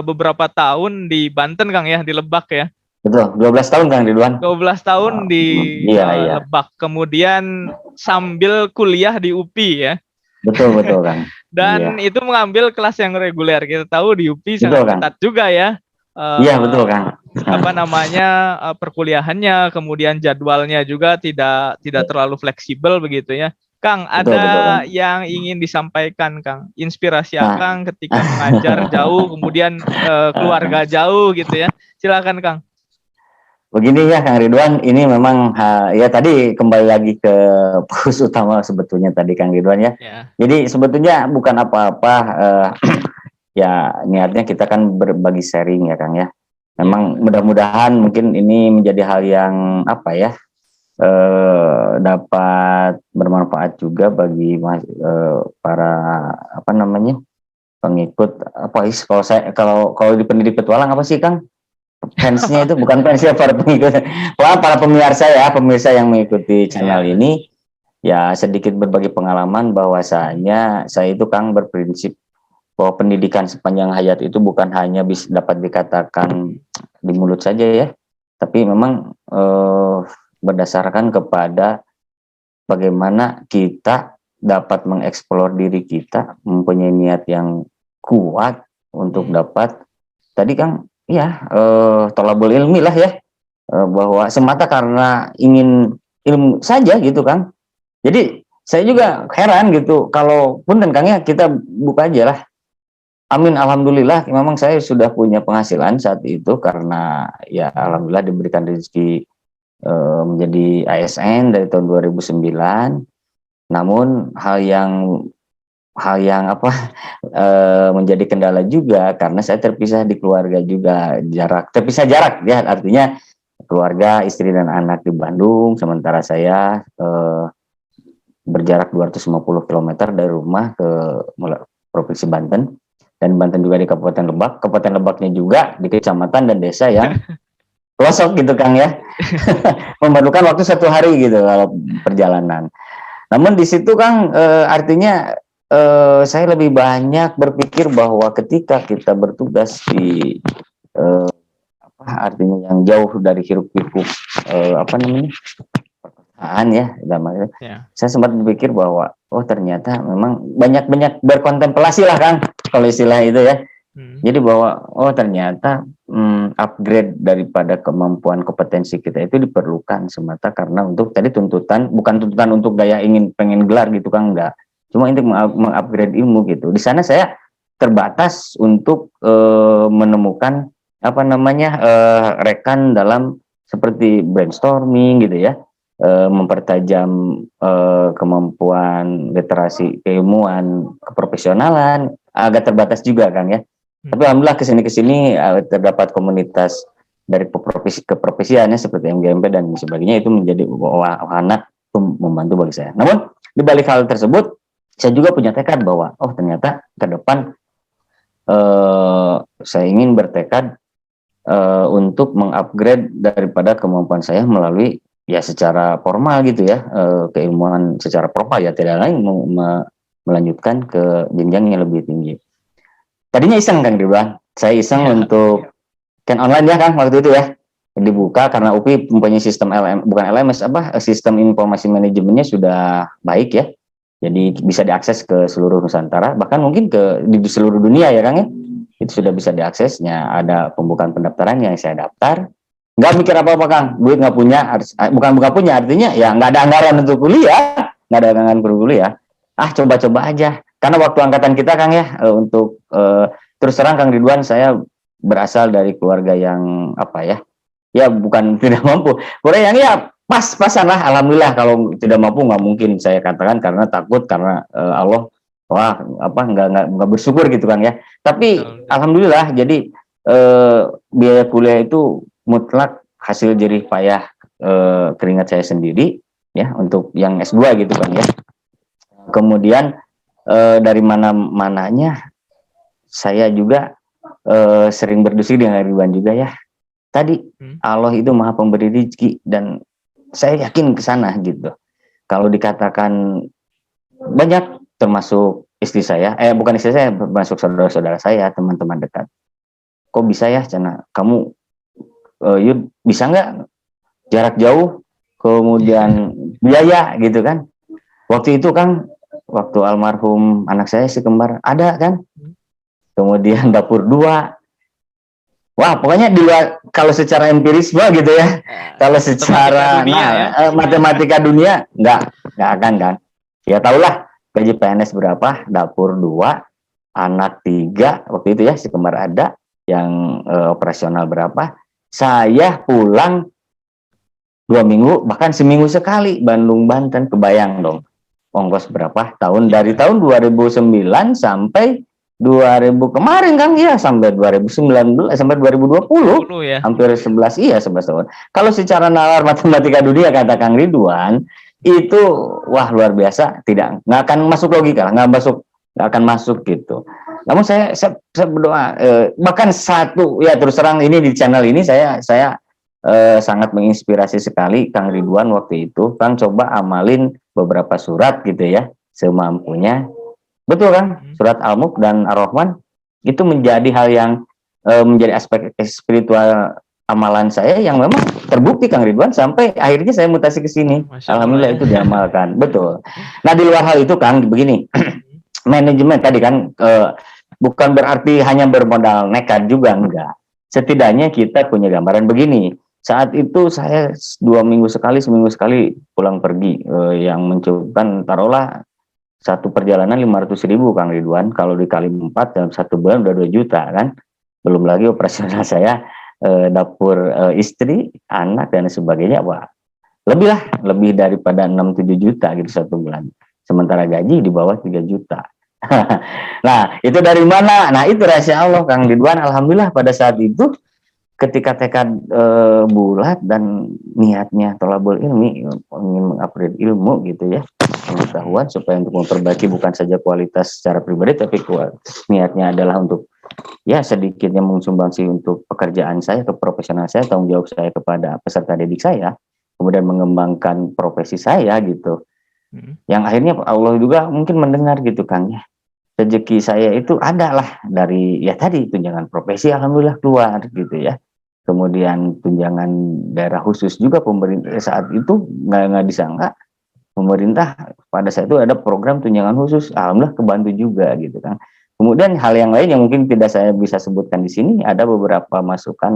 beberapa tahun di Banten Kang ya, di Lebak ya. Betul, 12 tahun Kang Ridwan. 12 tahun di Lebak. Kemudian sambil kuliah di UPI ya. Betul Kang. Dan itu mengambil kelas yang reguler. Kita tahu di UPI sangat ketat juga ya. Iya betul Kang. Perkuliahannya, kemudian jadwalnya juga tidak terlalu fleksibel begitu ya. Kang, ada yang ingin disampaikan Kang? Inspirasi Kang ketika mengajar jauh, kemudian keluarga jauh gitu ya. Silakan Kang. Begini ya Kang Ridwan, ini memang ya tadi kembali lagi ke fokus utama sebetulnya tadi Kang Ridwan ya. Jadi sebetulnya bukan apa-apa, ya niatnya kita kan berbagi sharing ya Kang ya. Memang mudah-mudahan mungkin ini menjadi hal yang dapat bermanfaat juga bagi para pengikut kalau di pendidik petualang apa sih Kang? Fansnya itu bukan fans ya, para pengikut, para pemirsa yang mengikuti channel ini ya, sedikit berbagi pengalaman bahwasanya saya itu Kang berprinsip bahwa pendidikan sepanjang hayat itu bukan hanya bisa dapat dikatakan di mulut saja ya, tapi memang berdasarkan kepada bagaimana kita dapat mengeksplor diri kita, mempunyai niat yang kuat untuk dapat tadi Kang ya tolabul ilmi lah ya, bahwa semata karena ingin ilmu saja gitu Kang. Jadi saya juga heran gitu, kalaupun dan Kang ya kita buka aja lah. Amin, alhamdulillah memang saya sudah punya penghasilan saat itu karena ya alhamdulillah diberikan rezeki menjadi ASN dari tahun 2009. Namun hal yang menjadi kendala juga karena saya terpisah di keluarga juga, terpisah jarak ya, artinya keluarga, istri dan anak di Bandung, sementara saya berjarak 250 km dari rumah ke Provinsi Banten, dan Banten juga di Kabupaten Lebak. Kabupaten Lebaknya juga di kecamatan dan desa yang pelosok gitu Kang ya. Memerlukan waktu 1 hari gitu kalau perjalanan. Namun di situ Kang artinya saya lebih banyak berpikir bahwa ketika kita bertugas di artinya yang jauh dari hiruk pikuk perkotaan ya, saya sempat berpikir bahwa ternyata memang banyak berkontemplasi lah Kang kalau istilah itu ya. Jadi bahwa ternyata upgrade daripada kemampuan kompetensi kita itu diperlukan semata karena untuk tadi bukan tuntutan untuk gaya pengen gelar gitu Kang, enggak. Cuma untuk mengupgrade ilmu gitu. Di sana saya terbatas untuk menemukan rekan dalam seperti brainstorming gitu ya, mempertajam kemampuan literasi keilmuan, keprofesionalan, agak terbatas juga Kang ya. Tapi alhamdulillah kesini terdapat komunitas dari profesi ke profesiannya seperti MGMP dan sebagainya itu menjadi wahana membantu bagi saya. Namun di balik hal tersebut saya juga punya tekad bahwa ternyata ke depan saya ingin bertekad untuk mengupgrade daripada kemampuan saya melalui ya secara formal gitu ya, keilmuan secara formal ya, tidak lain melanjutkan ke jenjang yang lebih tinggi. Tadinya iseng Kang Ridwan, saya iseng untuk kan online ya Kang waktu itu ya, dibuka karena UPI mempunyai sistem bukan LMS sistem informasi manajemennya sudah baik ya, jadi bisa diakses ke seluruh Nusantara, bahkan mungkin di seluruh dunia ya Kang ya, itu sudah bisa diaksesnya. Ada pembukaan pendaftaran yang saya daftar, nggak mikir apa-apa Kang, duit nggak punya, bukan punya artinya ya nggak ada anggaran untuk kuliah, nggak ada anggaran untuk kuliah, coba-coba aja, karena waktu angkatan kita Kang ya, untuk terus terang Kang Ridwan, saya berasal dari keluarga yang ya bukan tidak mampu, keluarga yang ya pas-pasan lah, alhamdulillah. Kalau tidak mampu nggak mungkin saya katakan, karena takut, karena Allah nggak bersyukur gitu Kang ya. Tapi alhamdulillah, jadi biaya kuliah itu mutlak hasil jerih payah keringat saya sendiri ya, untuk yang S2 gitu Kang ya. Kemudian dari mana-mananya saya juga sering berdiskusi dengan Ridwan juga ya. Tadi Allah itu Maha Pemberi rezeki, dan saya yakin ke sana gitu. Kalau dikatakan banyak, termasuk istri saya, bukan istri saya, termasuk saudara-saudara saya, teman-teman dekat. Kok bisa ya, Cana? Kamu Yud, bisa nggak jarak jauh, kemudian biaya gitu kan? Waktu itu Kang, waktu almarhum anak saya si kembar ada kan, kemudian dapur 2. Wah, pokoknya di luar, kalau secara empirisme gitu ya, kalau secara matematika dunia nggak akan kan. Ya tahulah gaji PNS berapa, dapur 2, anak 3 waktu itu ya, si kembar ada, yang operasional berapa. Saya pulang 2 minggu, bahkan seminggu sekali, Bandung Banten, kebayang dong ongkos berapa dari tahun 2009 sampai 2000 kemarin Kang ya, sampai 2019 sampai 2020 ya. Hampir 11 tahun. Kalau secara nalar matematika dunia kata Kang Ridwan itu wah luar biasa, nggak akan masuk logika, nggak akan masuk gitu. Namun saya berdoa, bahkan satu ya, terus terang ini di channel ini saya sangat menginspirasi sekali Kang Ridwan waktu itu. Kang coba amalin beberapa surat gitu ya, semampunya. Betul kan, surat Al-Mulk dan Ar-Rahman itu menjadi hal yang menjadi aspek spiritual amalan saya yang memang terbukti Kang Ridwan, sampai akhirnya saya mutasi ke sini. Alhamdulillah itu diamalkan. Betul. Nah di luar hal itu Kang, begini, manajemen tadi kan bukan berarti hanya bermodal nekat juga, enggak. Setidaknya kita punya gambaran begini. Saat itu saya 2 minggu sekali, seminggu sekali pulang pergi, yang mencukupan taruhlah satu perjalanan 500.000 Kang Ridwan, kalau dikali 4 dalam 1 bulan udah 2 juta kan. Belum lagi operasional saya, dapur istri, anak dan sebagainya, wah lebih daripada 6-7 juta gitu 1 bulan. Sementara gaji di bawah 3 juta. Nah itu dari mana? Nah itu rahasia Allah Kang Ridwan. Alhamdulillah pada saat itu ketika tekad bulat dan niatnya tolabul ilmi, ingin mengupgrade ilmu gitu ya, pengetahuan, supaya untuk memperbaiki bukan saja kualitas secara pribadi, tapi niatnya adalah untuk ya sedikitnya mensumbangsi untuk pekerjaan saya, keprofesional saya, tanggung jawab saya kepada peserta didik saya, kemudian mengembangkan profesi saya gitu. Yang akhirnya Allah juga mungkin mendengar gitu Kang ya. Rezeki saya itu adalah dari ya tadi tunjangan profesi, alhamdulillah keluar gitu ya. Kemudian tunjangan daerah khusus juga pemerintah saat itu nggak disangka, pemerintah pada saat itu ada program tunjangan khusus, alhamdulillah kebantu juga gitu kan. Kemudian hal yang lain yang mungkin tidak saya bisa sebutkan di sini, ada beberapa masukan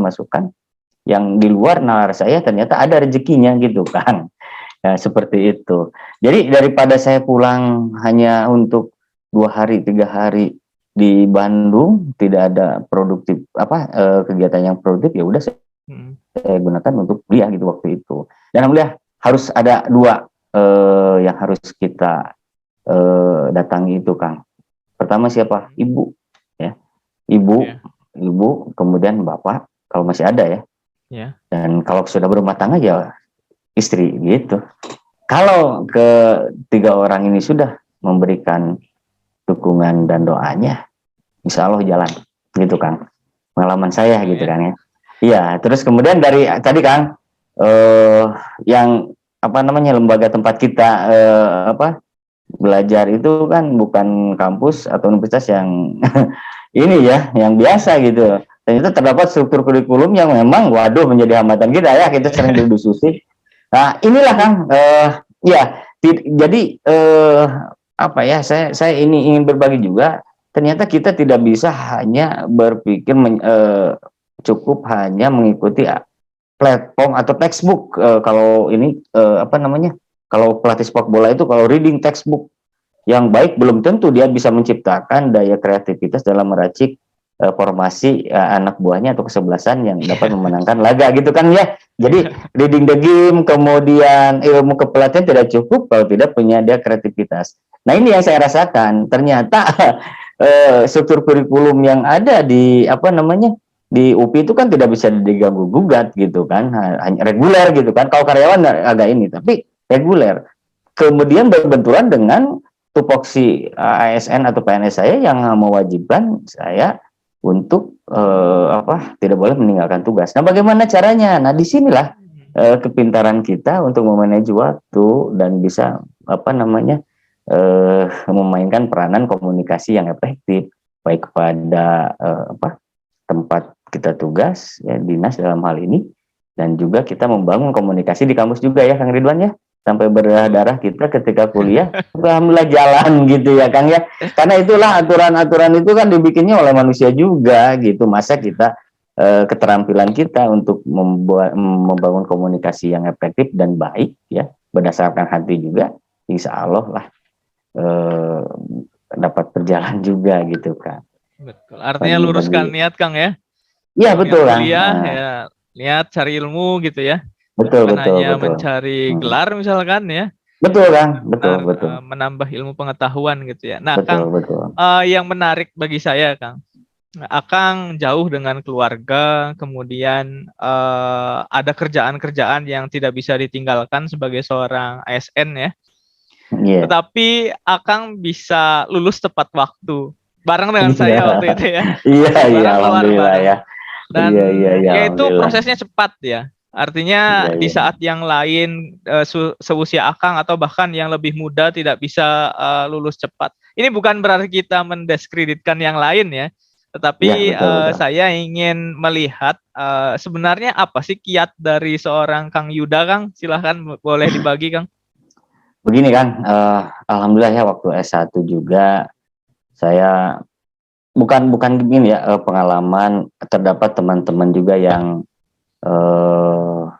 yang di luar nalar saya ternyata ada rezekinya gitu kan. Ya, seperti itu. Jadi daripada saya pulang hanya untuk 2 hari 3 hari di Bandung, tidak ada produktif kegiatan yang produktif, ya udah saya gunakan untuk kuliah gitu waktu itu. Dan alhamdulillah harus ada 2 yang harus kita datangi itu Kang. Pertama siapa? Ibu ya. Ibu, kemudian bapak kalau masih ada ya. Ya. Dan kalau sudah berumah tangga ya istri gitu. Kalau ketiga orang ini sudah memberikan dukungan dan doanya, insya Allah jalan, gitu Kang. Pengalaman saya gitu Ya. kan ya. Iya, terus kemudian dari tadi Kang, yang apa namanya lembaga tempat kita belajar itu kan bukan kampus atau universitas yang ini ya, yang biasa gitu. Ternyata terdapat struktur kurikulum yang memang waduh menjadi hambatan kita ya, kita sering berdiskusi. Nah, inilah Kang, ya, jadi apa ya? Saya ini ingin berbagi juga. Ternyata kita tidak bisa hanya berpikir cukup hanya mengikuti platform atau textbook. Kalau ini apa namanya? Kalau pelatih sepak bola itu kalau reading textbook yang baik belum tentu dia bisa menciptakan daya kreativitas dalam meracik formasi anak buahnya atau kesebelasan yang dapat memenangkan laga gitu kan ya. Jadi reading the game, kemudian ilmu kepelatihan tidak cukup kalau tidak punya dia kreativitas. Nah ini yang saya rasakan. Ternyata struktur kurikulum yang ada di apa namanya di UPI itu kan tidak bisa diganggu gugat gitu kan, hanya reguler gitu kan. Kalau karyawan agak ini, tapi reguler. Kemudian berbenturan dengan tupoksi ASN atau PNS saya yang mewajibkan saya untuk tidak boleh meninggalkan tugas. Nah, bagaimana caranya? Nah, disinilah kepintaran kita untuk memanage waktu dan bisa apa namanya memainkan peranan komunikasi yang efektif baik kepada tempat kita tugas ya dinas dalam hal ini dan juga kita membangun komunikasi di kampus juga ya Kang Ridwan ya. Sampai berdarah kita ketika kuliah, alhamdulillah jalan gitu ya Kang ya. Karena itulah aturan-aturan itu kan dibikinnya oleh manusia juga gitu. Masa kita keterampilan kita untuk membangun komunikasi yang efektif dan baik ya berdasarkan hati juga, insya Allah lah dapat berjalan juga gitu Kang. Betul. Artinya luruskan niat Kang ya. Iya betul Kang. Kuliah ya niat cari ilmu gitu ya. Betul, Bukan betul, hanya betul. mencari gelar misalkan ya. Betul Kang, betul, betul. Menambah ilmu pengetahuan gitu ya. Nah betul, Kang, betul. Yang menarik bagi saya Kang, Akang jauh dengan keluarga, kemudian ada kerjaan-kerjaan yang tidak bisa ditinggalkan sebagai seorang ASN ya. Yeah. Tetapi Akang bisa lulus tepat waktu bareng dengan saya waktu itu ya. Iya, alhamdulillah ya. Dan iya, itu prosesnya cepat ya. Artinya di saat yang lain seusia Akang atau bahkan yang lebih muda tidak bisa lulus cepat. Ini bukan berarti kita mendiskreditkan yang lain ya. Tetapi betul. Saya ingin melihat sebenarnya apa sih kiat dari seorang Kang Yuda Kang? Silahkan boleh dibagi Kang. Begini Kang, alhamdulillah ya waktu S1 juga saya bukan gini ya pengalaman terdapat teman-teman juga yang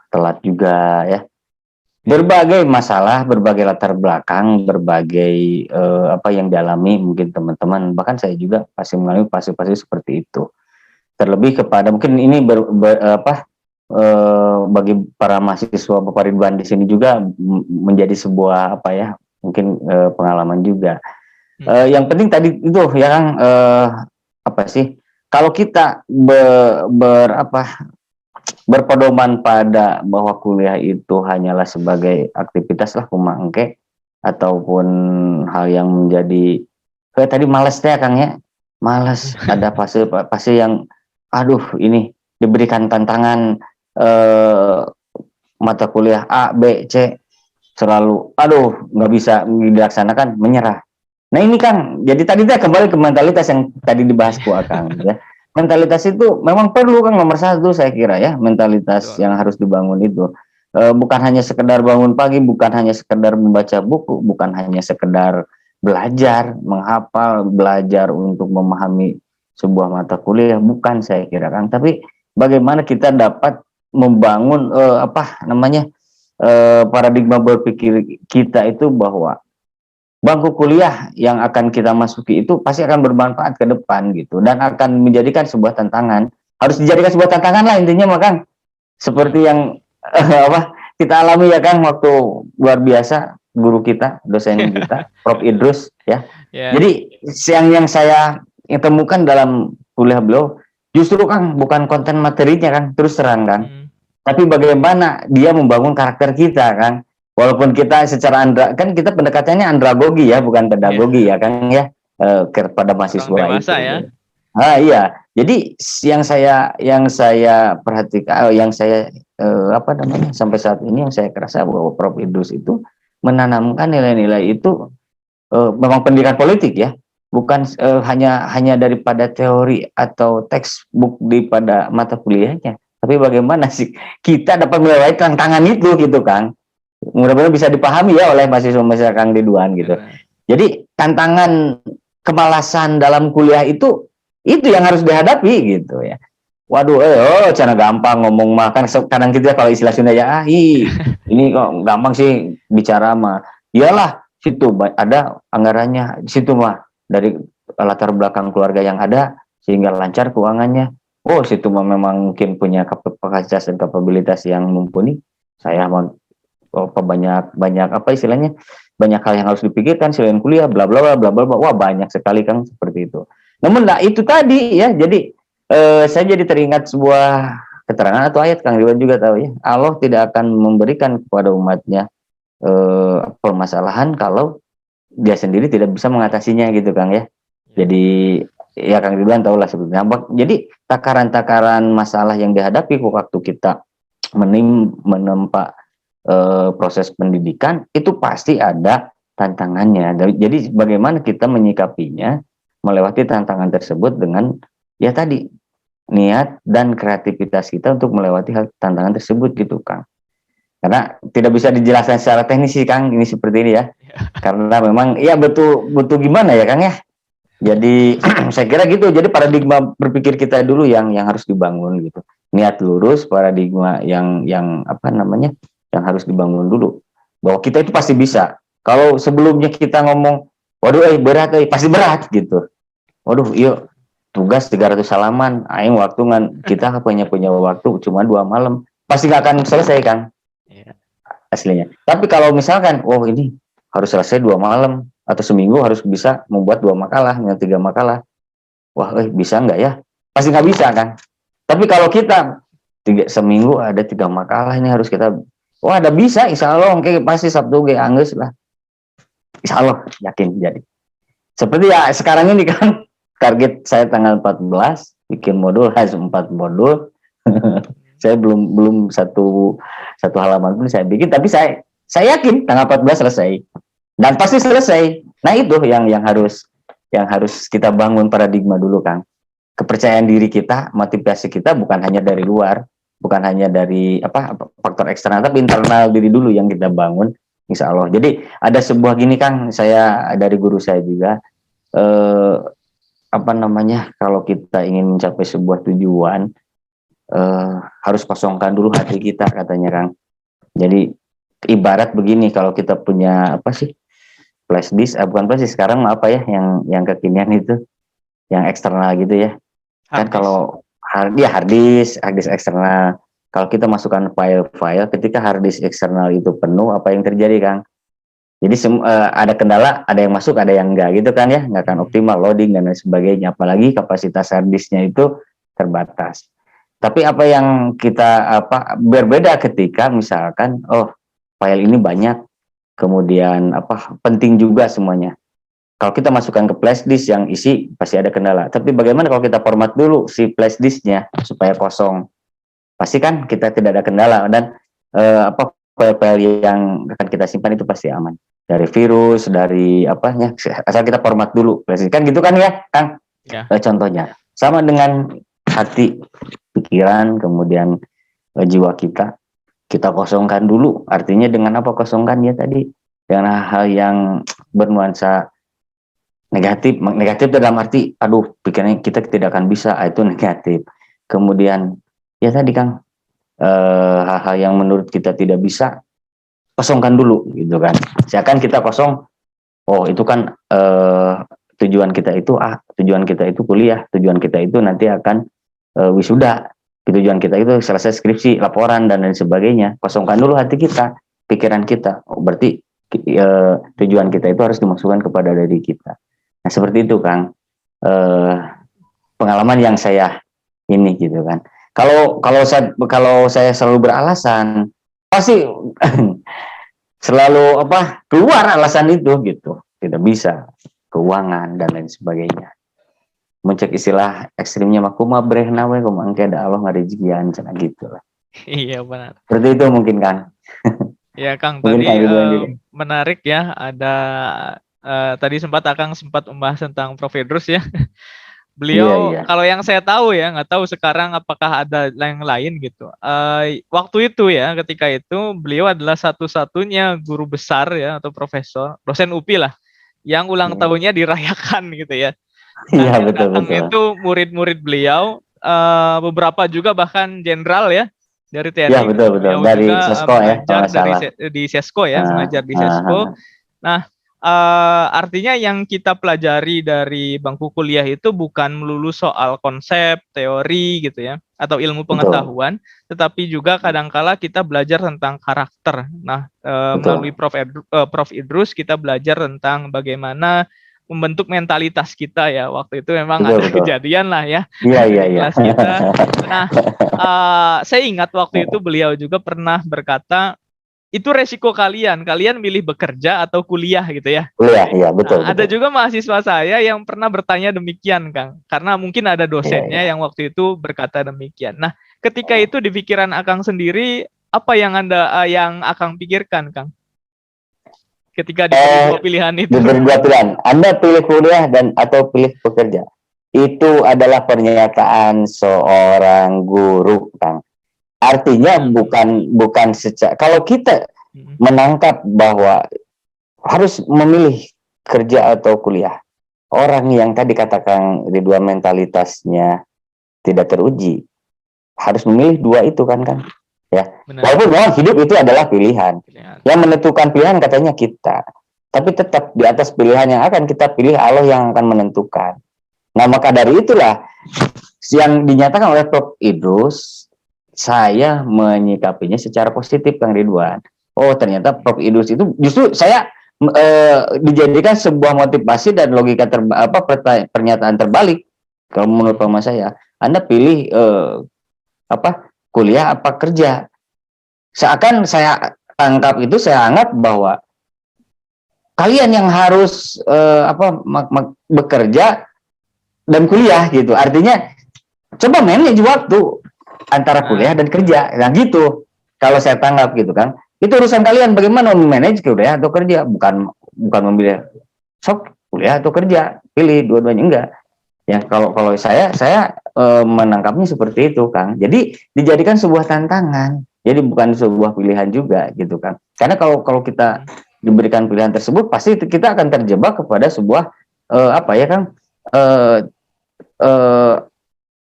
telat juga ya. Berbagai masalah, berbagai latar belakang, berbagai apa yang dialami mungkin teman-teman, bahkan saya juga pasti mengalami fase-fase seperti itu. Terlebih kepada mungkin ini bagi para mahasiswa Bapak Ridwan di sini juga menjadi sebuah apa ya, mungkin pengalaman juga. Yang penting tadi itu ya Kang, apa sih? Kalau kita berpedoman pada bahwa kuliah itu hanyalah sebagai aktivitas lah pemangke ataupun hal yang menjadi kayak tadi malas ya Kang ya, malas ada fase yang aduh ini diberikan tantangan mata kuliah A, B, C selalu aduh nggak bisa dilaksanakan, menyerah. Nah ini Kang, jadi tadi kembali ke mentalitas yang tadi dibahas ku Kang ya. Mentalitas itu memang perlu Kang, nomor satu saya kira ya, mentalitas yang harus dibangun itu bukan hanya sekedar bangun pagi, bukan hanya sekedar membaca buku, bukan hanya sekedar belajar, menghafal, belajar untuk memahami sebuah mata kuliah, bukan saya kira Kang, tapi bagaimana kita dapat membangun paradigma berpikir kita itu bahwa bangku kuliah yang akan kita masuki itu pasti akan bermanfaat ke depan gitu dan akan menjadikan sebuah tantangan, harus dijadikan sebuah tantangan lah intinya Kang, seperti yang kita alami ya Kang waktu luar biasa guru kita, dosen kita Prof Idrus ya. Jadi yang saya temukan dalam kuliah beliau justru Kang bukan konten materinya Kang, terus terang Kang, Tapi bagaimana dia membangun karakter kita, Kang? Walaupun kita secara kan kita pendekatannya andragogi ya, bukan pedagogi ya, Kang ya, kepada mahasiswa Orang dewasa itu. ya. Iya. Jadi yang saya perhatikan, yang saya apa namanya sampai saat ini yang saya kerasa bahwa Prof Idrus itu menanamkan nilai-nilai itu memang pendidikan politik ya, bukan hanya daripada teori atau textbook di pada mata kuliahnya, tapi bagaimana sih kita dapat melewati tantangan itu gitu, Kang. Mudah-mudahan bisa dipahami ya oleh mahasiswa Kang Ridwan gitu. Jadi tantangan kemalasan dalam kuliah itu yang harus dihadapi gitu ya. Waduh, cara gampang ngomong mah kan kadang kita kalau istilah Sunda ya, ini kok gampang sih bicara mah. Iyalah, situ ada anggarannya di situ mah, dari latar belakang keluarga yang ada sehingga lancar keuangannya. Oh, situ mah memang mungkin punya kapasitas dan kapabilitas yang mumpuni. Saya mau banyak apa istilahnya? Banyak hal yang harus dipikirkan selain kuliah, bla bla bla bla bla. Wah, banyak sekali Kang seperti itu. Namun itu tadi ya, jadi saya jadi teringat sebuah keterangan atau ayat, Kang Ridwan juga tahu ya. Allah tidak akan memberikan kepada umatnya permasalahan kalau dia sendiri tidak bisa mengatasinya gitu, Kang ya. Jadi ya Kang Ridwan tahu lah sebetulnya. Jadi takaran-takaran masalah yang dihadapi waktu kita menempa proses pendidikan itu pasti ada tantangannya. Jadi bagaimana kita menyikapinya, melewati tantangan tersebut dengan ya tadi niat dan kreativitas kita untuk melewati tantangan tersebut gitu, Kang. Karena tidak bisa dijelaskan secara teknis sih, Kang, ini seperti ini ya. Karena memang ya betul gimana ya, Kang ya. Jadi saya kira gitu. Jadi paradigma berpikir kita dulu yang harus dibangun gitu. Niat lurus, paradigma yang apa namanya? Yang harus dibangun dulu. Bahwa kita itu pasti bisa. Kalau sebelumnya kita ngomong, waduh berat pasti berat gitu. Waduh, yuk tugas 300 halaman, aing waktu kita punya waktu cuma 2 malam. Pasti nggak akan selesai, Kang. Aslinya. Tapi kalau misalkan, ini harus selesai 2 malam atau seminggu harus bisa membuat 2 makalah, 3 makalah. Wah, bisa nggak ya? Pasti nggak bisa, kan? Tapi kalau kita seminggu ada 3 makalah, ini harus kita, ada bisa, insya Allah, oke, pasti Sabtu anggus lah. Insya Allah, yakin jadi. Seperti ya sekarang ini kan, target saya tanggal 14, bikin modul, harus 4 modul. Saya belum satu halaman pun saya bikin, tapi saya yakin tanggal 14 selesai dan pasti selesai. Nah itu yang harus kita bangun paradigma dulu, Kang. Kepercayaan diri kita, motivasi kita bukan hanya dari luar, bukan hanya dari faktor eksternal, tapi internal diri dulu yang kita bangun, insya Allah. Jadi ada sebuah gini, Kang, saya dari guru saya juga, kalau kita ingin mencapai sebuah tujuan, harus kosongkan dulu hati kita, katanya, Kang. Jadi ibarat begini, kalau kita punya flash disk, bukan flash disk sekarang yang kekinian itu, yang eksternal gitu ya. Kan kalau hard disk eksternal, kalau kita masukkan file-file, ketika hard disk eksternal itu penuh, apa yang terjadi, Kang? Jadi ada kendala, ada yang masuk, ada yang enggak gitu kan ya, nggak akan optimal loading dan lain sebagainya. Apalagi kapasitas hard disknya itu terbatas. Tapi apa yang kita berbeda ketika misalkan file ini banyak, kemudian penting juga semuanya. Kalau kita masukkan ke flash disk yang isi pasti ada kendala. Tapi bagaimana kalau kita format dulu si flash disknya supaya kosong? Pasti kan kita tidak ada kendala, dan file-file yang akan kita simpan itu pasti aman dari virus, dari asal kita format dulu. Kan gitu kan ya, Kang? Ya. Contohnya sama dengan hati, pikiran, kemudian jiwa kita kosongkan dulu. Artinya dengan apa kosongkan ya tadi? Dengan hal yang bernuansa negatif dalam arti, pikirannya kita tidak akan bisa, itu negatif. Kemudian ya tadi, Kang, hal-hal yang menurut kita tidak bisa, kosongkan dulu gitu kan. Seakan kita kosong, itu kan tujuan kita itu kuliah, tujuan kita itu nanti akan wisuda, tujuan kita itu selesai skripsi, laporan dan lain sebagainya. Kosongkan dulu hati kita, pikiran kita. Berarti tujuan kita itu harus dimasukkan kepada diri kita. Nah seperti itu, Kang, pengalaman yang saya ini gitu kan. Kalau saya selalu beralasan, pasti selalu keluar alasan itu gitu. Tidak bisa, keuangan dan lain sebagainya. Mencek istilah ekstrimnya mah kumaha brehna we kumaha engke da Allah ngarejegian cenah gitu lah. Iya benar. Seperti itu mungkin kan. Ya Kang, Mungkin tadi Kang Ridwan juga. menarik ya, ada tadi Akang sempat membahas tentang Prof. Idrus ya. Iya, Beliau iya. kalau yang saya tahu ya, nggak tahu sekarang apakah ada yang lain gitu. Waktu itu ya, ketika itu beliau adalah satu-satunya guru besar ya atau profesor, dosen UPI lah, yang ulang tahunnya dirayakan gitu ya. Dan Iya, yang betul datang betul. itu murid-murid beliau, beberapa juga bahkan jenderal ya dari Iya, TNI, betul betul. beliau Dari juga Sesko ya kalau mengajar nggak salah. di Sesko ya, mengajar di Ah, ah, Sesko. Nah, artinya yang kita pelajari dari bangku kuliah itu bukan melulu soal konsep, teori gitu ya, atau ilmu betul pengetahuan, tetapi juga kadangkala kita belajar tentang karakter. Nah, melalui betul Prof. Idrus kita belajar tentang bagaimana membentuk mentalitas kita ya. Waktu itu memang betul ada betul. kejadian lah ya Iya iya di iya. kelas kita. Nah, saya ingat waktu itu beliau juga pernah berkata, itu resiko kalian, kalian milih bekerja atau kuliah gitu ya. Iya iya betul Nah, ada betul. juga mahasiswa saya yang pernah bertanya demikian, Kang. Karena mungkin ada Iya iya. dosennya yang waktu itu berkata demikian. Nah, ketika itu di pikiran Akang sendiri, apa yang yang Akang pikirkan, Kang? Ketika diberi dua pilihan itu. Diberi dua pilihan. Anda pilih kuliah dan atau pilih bekerja. Itu adalah pernyataan seorang guru, Kang. Artinya bukan secara, kalau kita menangkap bahwa harus memilih kerja atau kuliah, orang yang tadi katakan Ridwan mentalitasnya tidak teruji harus memilih dua itu kan ya. Benar. Walaupun memang hidup itu adalah pilihan. Yang menentukan pilihan katanya kita, tapi tetap di atas pilihan yang akan kita pilih Allah yang akan menentukan. Nah, maka dari itulah yang dinyatakan oleh Prof. Idrus, saya menyikapinya secara positif, Kang Ridwan. Oh, ternyata Prof. Idrus itu justru saya dijadikan sebuah motivasi dan logika pernyataan terbalik. Kalau menurut pemahaman saya, Anda pilih kuliah apa kerja. Seakan saya tangkap itu, saya anggap bahwa kalian yang harus bekerja dan kuliah gitu. Artinya coba manage waktu antara kuliah dan kerja. Nah gitu. Kalau saya tangkap gitu kan. Itu urusan kalian bagaimana memanage kuliah atau kerja, bukan memilih sok kuliah atau kerja. Pilih dua-duanya, enggak. Ya kalau saya menangkapnya seperti itu, Kang. Jadi dijadikan sebuah tantangan. Jadi bukan sebuah pilihan juga gitu kan. Karena kalau kita diberikan pilihan tersebut, pasti kita akan terjebak kepada sebuah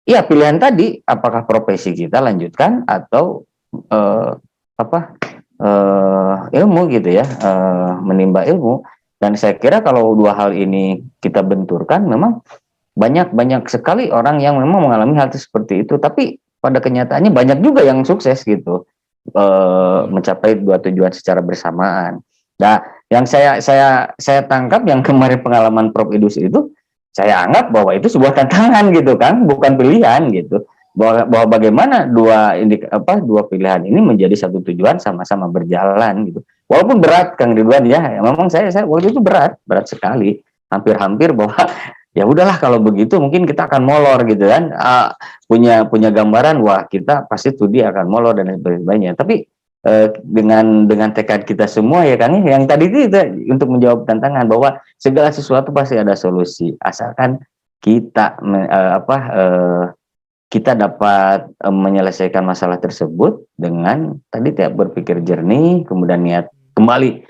ya pilihan tadi, apakah profesi kita lanjutkan atau ilmu gitu ya, menimba ilmu. Dan saya kira kalau dua hal ini kita benturkan, memang banyak sekali orang yang memang mengalami hal seperti itu, tapi pada kenyataannya banyak juga yang sukses gitu, mencapai dua tujuan secara bersamaan. Nah, yang saya tangkap yang kemarin pengalaman Prof. Idrus itu, saya anggap bahwa itu sebuah tantangan gitu kan, bukan pilihan gitu. Bahwa bagaimana dua pilihan ini menjadi satu tujuan, sama-sama berjalan gitu. Walaupun berat, Kang Ridwan ya, memang saya waktu itu berat sebali, hampir bahwa ya udahlah kalau begitu mungkin kita akan molor gitu kan, punya gambaran wah kita pasti studi akan molor dan sebagainya. Tapi dengan tekad kita semua ya Kang, yang tadi itu untuk menjawab tantangan bahwa segala sesuatu pasti ada solusi, asalkan kita kita dapat menyelesaikan masalah tersebut dengan tadi tidak berpikir jernih, kemudian niat kembali.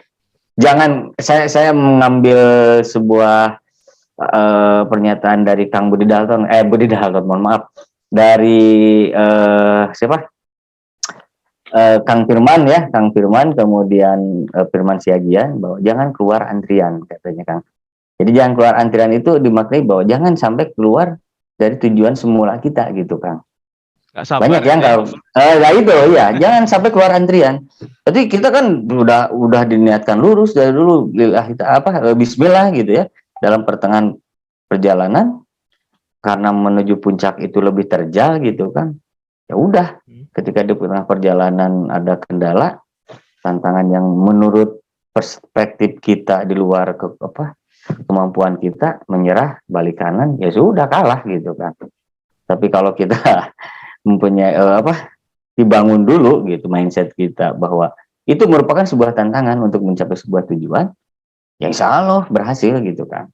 Jangan saya mengambil sebuah pernyataan dari Kang Budi Dalton, mohon maaf, dari Kang Firman, kemudian Firman Siagian, bahwa jangan keluar antrian, katanya Kang. Jadi jangan keluar antrian itu dimaknai bahwa jangan sampai keluar dari tujuan semula kita gitu, Kang. Banyak yang kalau itu ya, jangan sampai keluar antrian. Jadi kita kan udah diniatkan lurus dari dulu, bismillah gitu ya. Dalam pertengahan perjalanan, karena menuju puncak itu lebih terjal gitu kan, Ya udah, ketika di tengah perjalanan ada kendala, tantangan yang menurut perspektif kita di luar kemampuan kita, menyerah, balik kanan, ya sudah kalah gitu kan. Tapi kalau kita mempunyai dibangun dulu gitu mindset kita bahwa itu merupakan sebuah tantangan untuk mencapai sebuah tujuan, ya insya Allah berhasil gitu kan.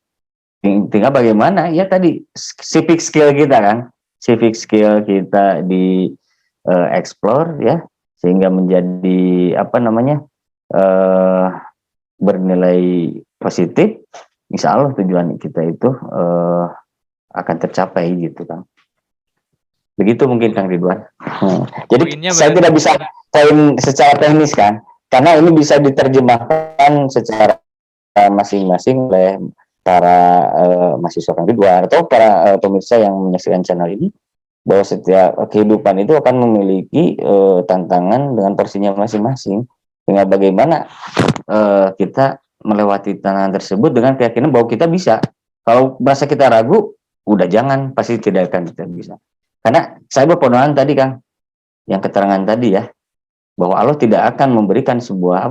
Tinggal bagaimana ya tadi civic skill kita kan, civic skill kita di explore ya, sehingga menjadi bernilai positif. Insya Allah tujuan kita itu akan tercapai gitu kan. Begitu mungkin Kang Ridwan. Jadi saya tidak bisa poin secara teknis kan, karena ini bisa diterjemahkan secara masing-masing oleh para mahasiswa Kang Ridwan atau para pemirsa yang menyaksikan channel ini, bahwa setiap kehidupan itu akan memiliki tantangan dengan porsinya masing-masing. Dengan bagaimana kita melewati tantangan tersebut dengan keyakinan bahwa kita bisa. Kalau merasa kita ragu, udah jangan, pasti tidak akan kita bisa. Karena saya berpedoman tadi Kang, yang keterangan tadi ya, bahwa Allah tidak akan memberikan sebuah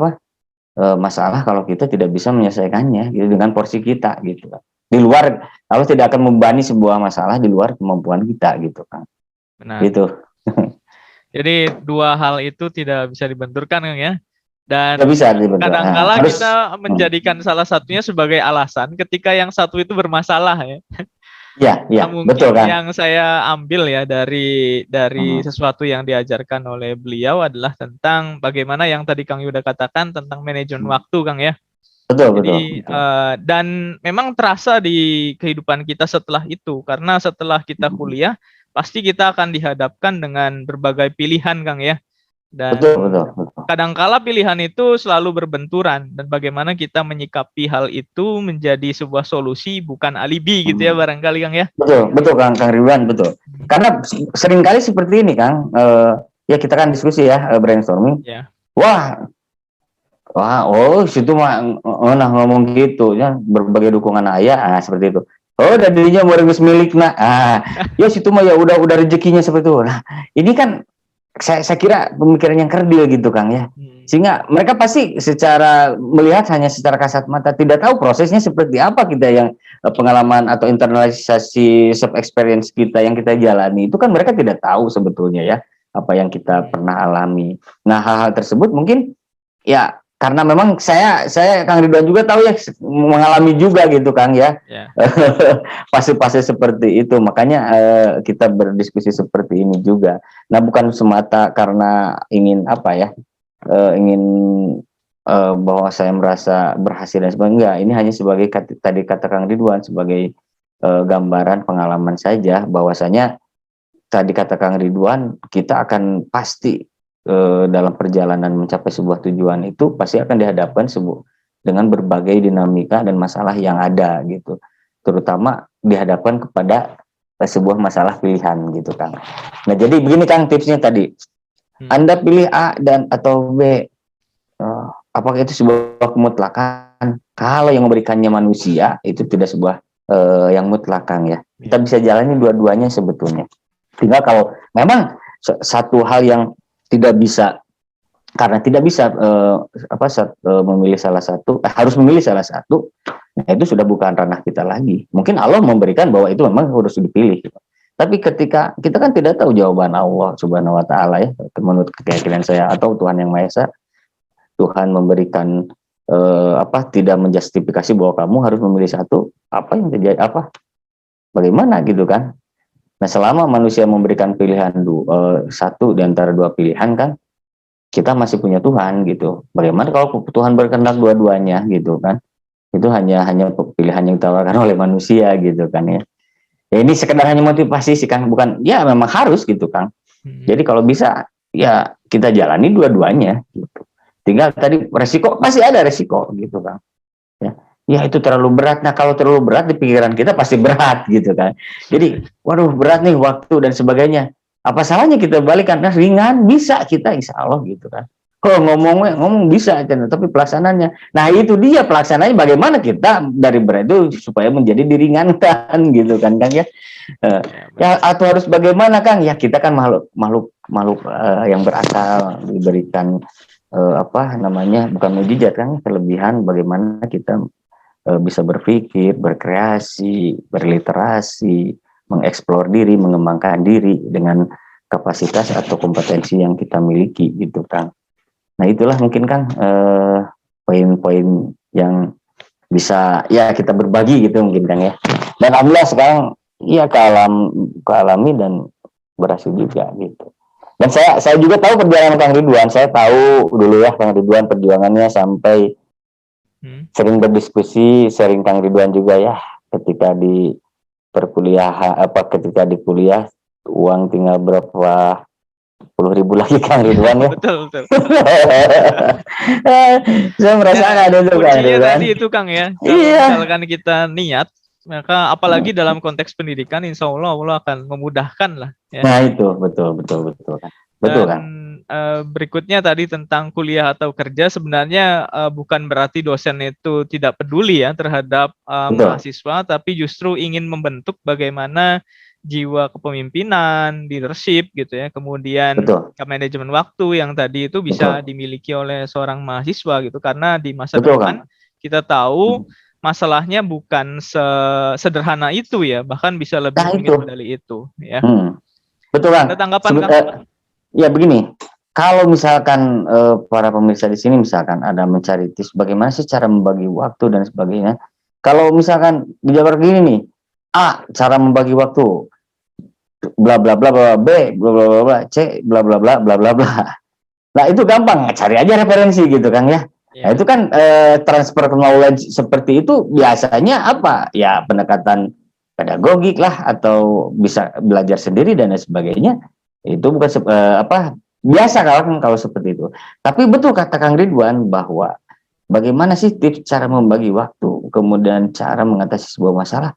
masalah kalau kita tidak bisa menyelesaikannya gitu, dengan porsi kita gitu kan. Di luar, Allah tidak akan membebani sebuah masalah di luar kemampuan kita gitu kan. Benar. Gitu. Jadi dua hal itu tidak bisa dibenturkan Kang ya. Dan kadangkala kita menjadikan salah satunya sebagai alasan ketika yang satu itu bermasalah ya. Ya, mungkin betul kan. Yang saya ambil ya dari sesuatu yang diajarkan oleh beliau adalah tentang bagaimana yang tadi Kang Yuda katakan tentang manajemen waktu Kang ya. Betul. Dan memang terasa di kehidupan kita setelah itu, karena setelah kita kuliah pasti kita akan dihadapkan dengan berbagai pilihan Kang ya. Dan betul. kadangkala pilihan itu selalu berbenturan, dan bagaimana kita menyikapi hal itu menjadi sebuah solusi bukan alibi gitu ya barangkali Kang ya. Betul Kang Ridwan, betul. Karena seringkali seperti ini Kang, ya kita kan diskusi ya, brainstorming. Ya. Wah, situ mah ngomong gitu ya, berbagai dukungan ayah, seperti itu. Oh, dadinya mau rebus milik ya situ mah ya udah rezekinya seperti itu. Nah, ini kan saya kira pemikiran yang kerdil gitu Kang ya, sehingga mereka pasti melihat hanya secara kasat mata, tidak tahu prosesnya seperti apa. Kita yang pengalaman atau internalisasi self experience kita yang kita jalani itu kan mereka tidak tahu sebetulnya ya apa yang kita pernah alami. Nah, hal-hal tersebut mungkin ya karena memang saya Kang Ridwan juga tahu ya, mengalami juga gitu Kang ya. Fase-fase seperti itu, makanya kita berdiskusi seperti ini juga. Nah, bukan semata karena ingin bahwa saya merasa berhasil dan sebagainya, enggak. Ini hanya sebagai tadi kata Kang Ridwan, sebagai gambaran pengalaman saja, bahwasanya tadi kata Kang Ridwan, kita akan pasti dalam perjalanan mencapai sebuah tujuan itu pasti akan dihadapkan dengan berbagai dinamika dan masalah yang ada gitu, terutama dihadapkan kepada sebuah masalah pilihan gitu Kang. Nah, jadi begini Kang tipsnya tadi, Anda pilih A dan atau B, apakah itu sebuah kemutlakan? Kalau yang memberikannya manusia itu tidak sebuah yang mutlak Kang ya, kita bisa jalani dua-duanya sebetulnya. Tinggal kalau memang satu hal yang tidak bisa, karena tidak bisa memilih salah satu, harus memilih salah satu, nah itu sudah bukan ranah kita lagi. Mungkin Allah memberikan bahwa itu memang harus dipilih gitu. Tapi ketika kita kan tidak tahu jawaban Allah Subhanahu wa taala ya, menurut keyakinan saya atau Tuhan Yang Maha Esa, Tuhan memberikan tidak menjustifikasi bahwa kamu harus memilih satu, apa yang terjadi, bagaimana gitu kan. Nah, selama manusia memberikan pilihan satu di antara dua pilihan kan, kita masih punya Tuhan gitu. Bagaimana kalau Tuhan berkehendak dua-duanya gitu kan? Itu hanya pilihan yang ditawarkan oleh manusia gitu kan ya. Ya ini sekedar hanya motivasi sih Kang, bukan ya memang harus gitu Kang. Jadi kalau bisa ya kita jalani dua-duanya gitu. Tinggal tadi resiko, pasti ada resiko gitu Kang. Ya itu terlalu berat. Nah, kalau terlalu berat di pikiran kita pasti berat gitu kan. Jadi waduh berat nih waktu dan sebagainya. Apa salahnya kita balikan? Nah, ringan bisa kita insya Allah gitu kan. Kalau ngomong bisa, tapi pelaksananya. Nah, itu dia pelaksananya bagaimana kita dari berat itu supaya menjadi diringankan gitu kan Kang ya. Ya atau harus bagaimana Kang? Ya kita kan makhluk makhluk yang berakal, diberikan bukan mukjizat kan, kelebihan bagaimana kita bisa berpikir, berkreasi, berliterasi, mengeksplor diri, mengembangkan diri dengan kapasitas atau kompetensi yang kita miliki gitu Kang. Nah itulah mungkin Kang poin-poin yang bisa ya kita berbagi gitu mungkin Kang ya. Dan alhamdulillah sekarang iya kealami dan berhasil juga gitu. Dan saya juga tahu perjalanan Kang Ridwan. Saya tahu dulu ya Kang Ridwan perjuangannya sampai sering berdiskusi, sering Kang Ridwan juga ya ketika di ketika di kuliah uang tinggal berapa puluh ribu lagi Kang Ridwan ya. Betul. Saya merasakan ada itu Kang Kuncinya Ridwan. tadi itu Kang ya. Kalau misalkan kita niat, maka apalagi dalam konteks pendidikan, insya Allah akan memudahkan lah. Ya. Nah itu betul kan. Betul kan. Berikutnya tadi tentang kuliah atau kerja, sebenarnya bukan berarti dosen itu tidak peduli ya terhadap mahasiswa, tapi justru ingin membentuk bagaimana jiwa kepemimpinan, leadership gitu ya, kemudian manajemen waktu yang tadi itu bisa dimiliki oleh seorang mahasiswa gitu, karena di masa depan kita tahu masalahnya bukan sederhana itu ya, bahkan bisa lebih rumit dari itu ya. Betul kan. Ada tanggapan Kang? Ya begini, kalau misalkan para pemirsa di sini misalkan ada mencari tips bagaimana sih cara membagi waktu dan sebagainya. Kalau misalkan dijabar gini nih, A cara membagi waktu, bla bla bla bla, B bla bla bla bla, C bla bla bla bla bla bla. Nah itu gampang, cari aja referensi gitu Kang ya. Nah itu kan transfer knowledge seperti itu biasanya apa? Ya pendekatan pedagogik lah, atau bisa belajar sendiri dan lain sebagainya. Itu bukan biasa kalau seperti itu. Tapi betul kata Kang Ridwan bahwa bagaimana sih tips cara membagi waktu, kemudian cara mengatasi sebuah masalah.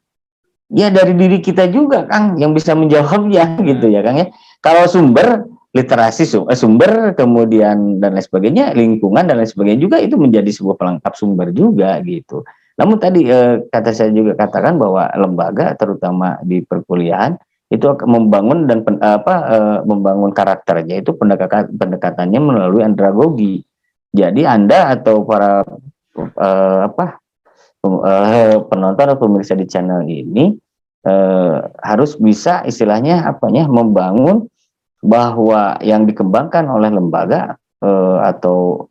Ya dari diri kita juga Kang yang bisa menjawabnya gitu ya Kang ya. Kalau sumber literasi, sumber kemudian dan lain sebagainya, lingkungan dan lain sebagainya juga itu menjadi sebuah pelengkap sumber juga gitu. Namun tadi kata saya juga katakan bahwa lembaga terutama di perkuliahan itu akan membangun dan membangun karakternya itu pendekatannya melalui andragogi. Jadi Anda atau para penonton atau pemirsa di channel ini harus bisa istilahnya membangun bahwa yang dikembangkan oleh lembaga atau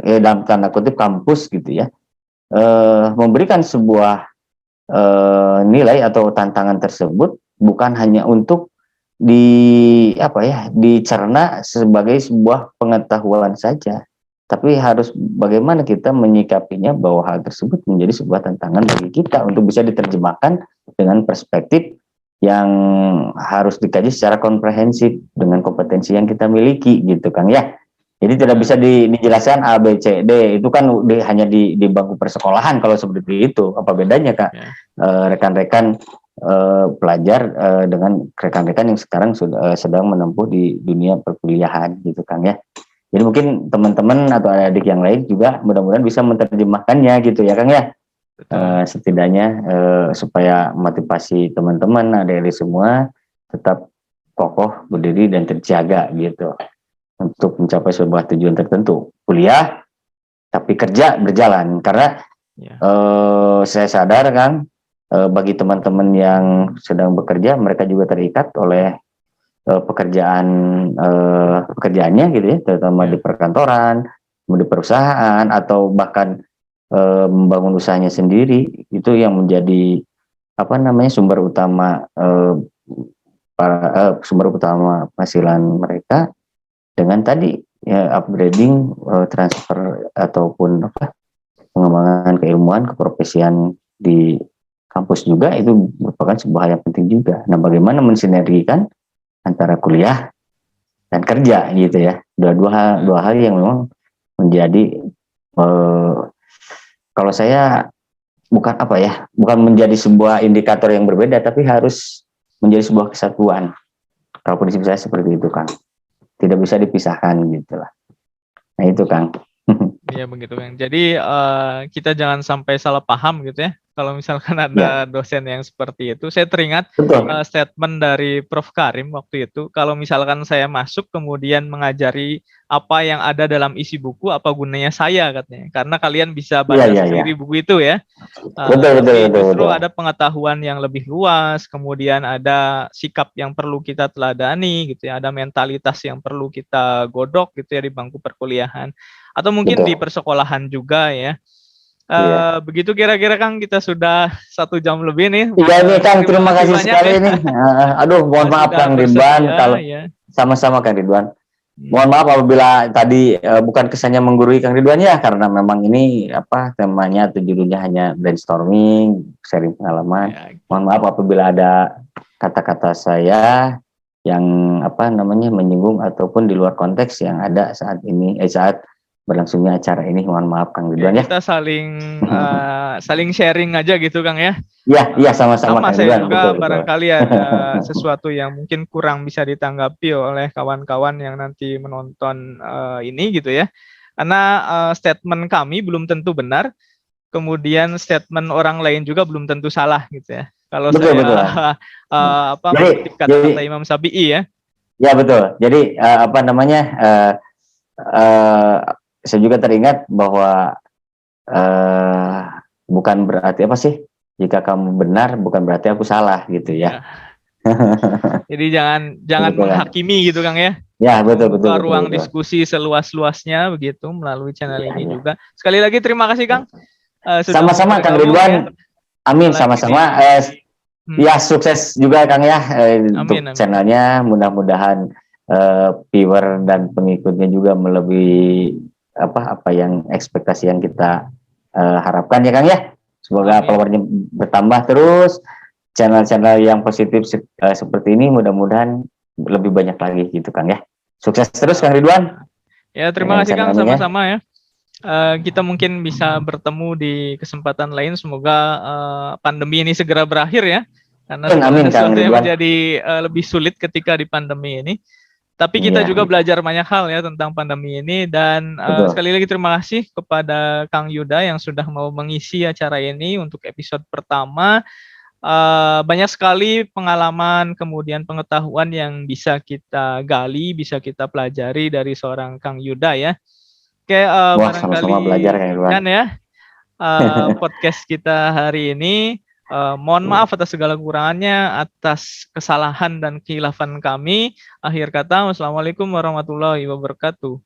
dalam tanda kutip kampus gitu ya, memberikan sebuah nilai atau tantangan tersebut bukan hanya untuk dicerna sebagai sebuah pengetahuan saja, tapi harus bagaimana kita menyikapinya bahwa hal tersebut menjadi sebuah tantangan bagi kita untuk bisa diterjemahkan dengan perspektif yang harus dikaji secara komprehensif dengan kompetensi yang kita miliki gitu Kang ya. Jadi tidak bisa dijelaskan A, B, C, D, itu kan hanya di bangku persekolahan kalau seperti itu. Apa bedanya Kak? Rekan-rekan pelajar dengan rekan-rekan yang sekarang sedang menempuh di dunia perkuliahan gitu Kang ya. Jadi mungkin teman-teman atau adik yang lain juga mudah-mudahan bisa menerjemahkannya gitu ya Kang ya. Setidaknya supaya motivasi teman-teman adik-adik semua tetap kokoh, berdiri dan terjaga gitu untuk mencapai sebuah tujuan tertentu, kuliah tapi kerja berjalan. Karena saya sadar Kang, bagi teman-teman yang sedang bekerja, mereka juga terikat oleh pekerjaannya gitu ya, terutama di perkantoran, di perusahaan, atau bahkan membangun usahanya sendiri. Itu yang menjadi sumber utama penghasilan mereka, dengan tadi ya upgrading, transfer ataupun pengembangan keilmuan, keprofesian di kampus juga itu merupakan sebuah hal yang penting juga. Nah, bagaimana mensinergikan antara kuliah dan kerja gitu ya, dua hal yang memang menjadi kalau saya bukan menjadi sebuah indikator yang berbeda, tapi harus menjadi sebuah kesatuan. Kalau prinsip saya seperti itu Kang, tidak bisa dipisahkan gitulah. Nah itu Kang. Iya begitu kan. Jadi kita jangan sampai salah paham gitu ya. Kalau misalkan ada dosen yang seperti itu, saya teringat Betul. statement dari Prof. Karim waktu itu. Kalau misalkan saya masuk kemudian mengajari apa yang ada dalam isi buku, apa gunanya saya katanya. Karena kalian bisa Iya, baca iya, iya. sendiri buku itu ya. Betul, Tapi betul, justru betul. ada pengetahuan yang lebih luas, kemudian ada sikap yang perlu kita teladani gitu ya, ada mentalitas yang perlu kita godok gitu ya di bangku perkuliahan. Atau mungkin di Betul. persekolahan juga ya. Iya. Begitu kira-kira Kang, kita sudah 1 jam lebih nih. Iya nih Kang, terima kasih banyak sekali ya. nih. Aduh, mohon maaf Sudah Kang Ridwan bersedia kalau ya. sama-sama Kang Ridwan. Mohon maaf apabila tadi bukan kesannya menggurui Kang Ridwan ya, karena memang ini temanya atau judulnya hanya brainstorming, sharing pengalaman. Ya, Mohon maaf apabila ada kata-kata saya yang menyinggung ataupun di luar konteks yang ada saat ini saat berlangsungnya acara ini. Mohon maaf Kang Ridwan ya. kita saling sharing aja gitu Kang ya. Iya, sama-sama Sama Kang saya Ridwan. juga Betul. barangkali ada sesuatu yang mungkin kurang bisa ditanggapi oleh kawan-kawan yang nanti menonton ini gitu ya. Karena statement kami belum tentu benar, kemudian statement orang lain juga belum tentu salah gitu ya. Kalau Betul. mengutip kata-kata Imam Syafi'i ya. Ya betul. Jadi saya juga teringat bahwa bukan berarti jika kamu benar bukan berarti aku salah gitu ya. Jadi jangan menghakimi gitu Kang ya. Ya betul. Ruang diskusi seluas-luasnya begitu melalui channel ini juga. Sekali lagi terima kasih Kang. Sama-sama Kang Ridwan. Ya. Amin, sama-sama. Ya sukses juga Kang ya untuk channelnya. Mudah-mudahan viewer dan pengikutnya juga melebihi apa yang ekspektasi yang kita harapkan ya Kang ya. Semoga followernya bertambah terus, channel-channel yang positif seperti ini mudah-mudahan lebih banyak lagi gitu Kang ya. Sukses terus Kang Ridwan. Ya terima kasih Kang, sama-sama ya. Kita mungkin bisa bertemu di kesempatan lain. Semoga pandemi ini segera berakhir ya. Karena sesuatu yang menjadi lebih sulit ketika di pandemi ini. Tapi kita juga belajar banyak hal ya tentang pandemi ini. Dan sekali lagi terima kasih kepada Kang Yuda yang sudah mau mengisi acara ini untuk episode pertama. Banyak sekali pengalaman kemudian pengetahuan yang bisa kita gali, bisa kita pelajari dari seorang Kang Yuda ya. Oke, barangkali belajar kan ya podcast kita hari ini. Mohon maaf atas segala kekurangannya, atas kesalahan dan khilafan kami. Akhir kata, wassalamualaikum warahmatullahi wabarakatuh.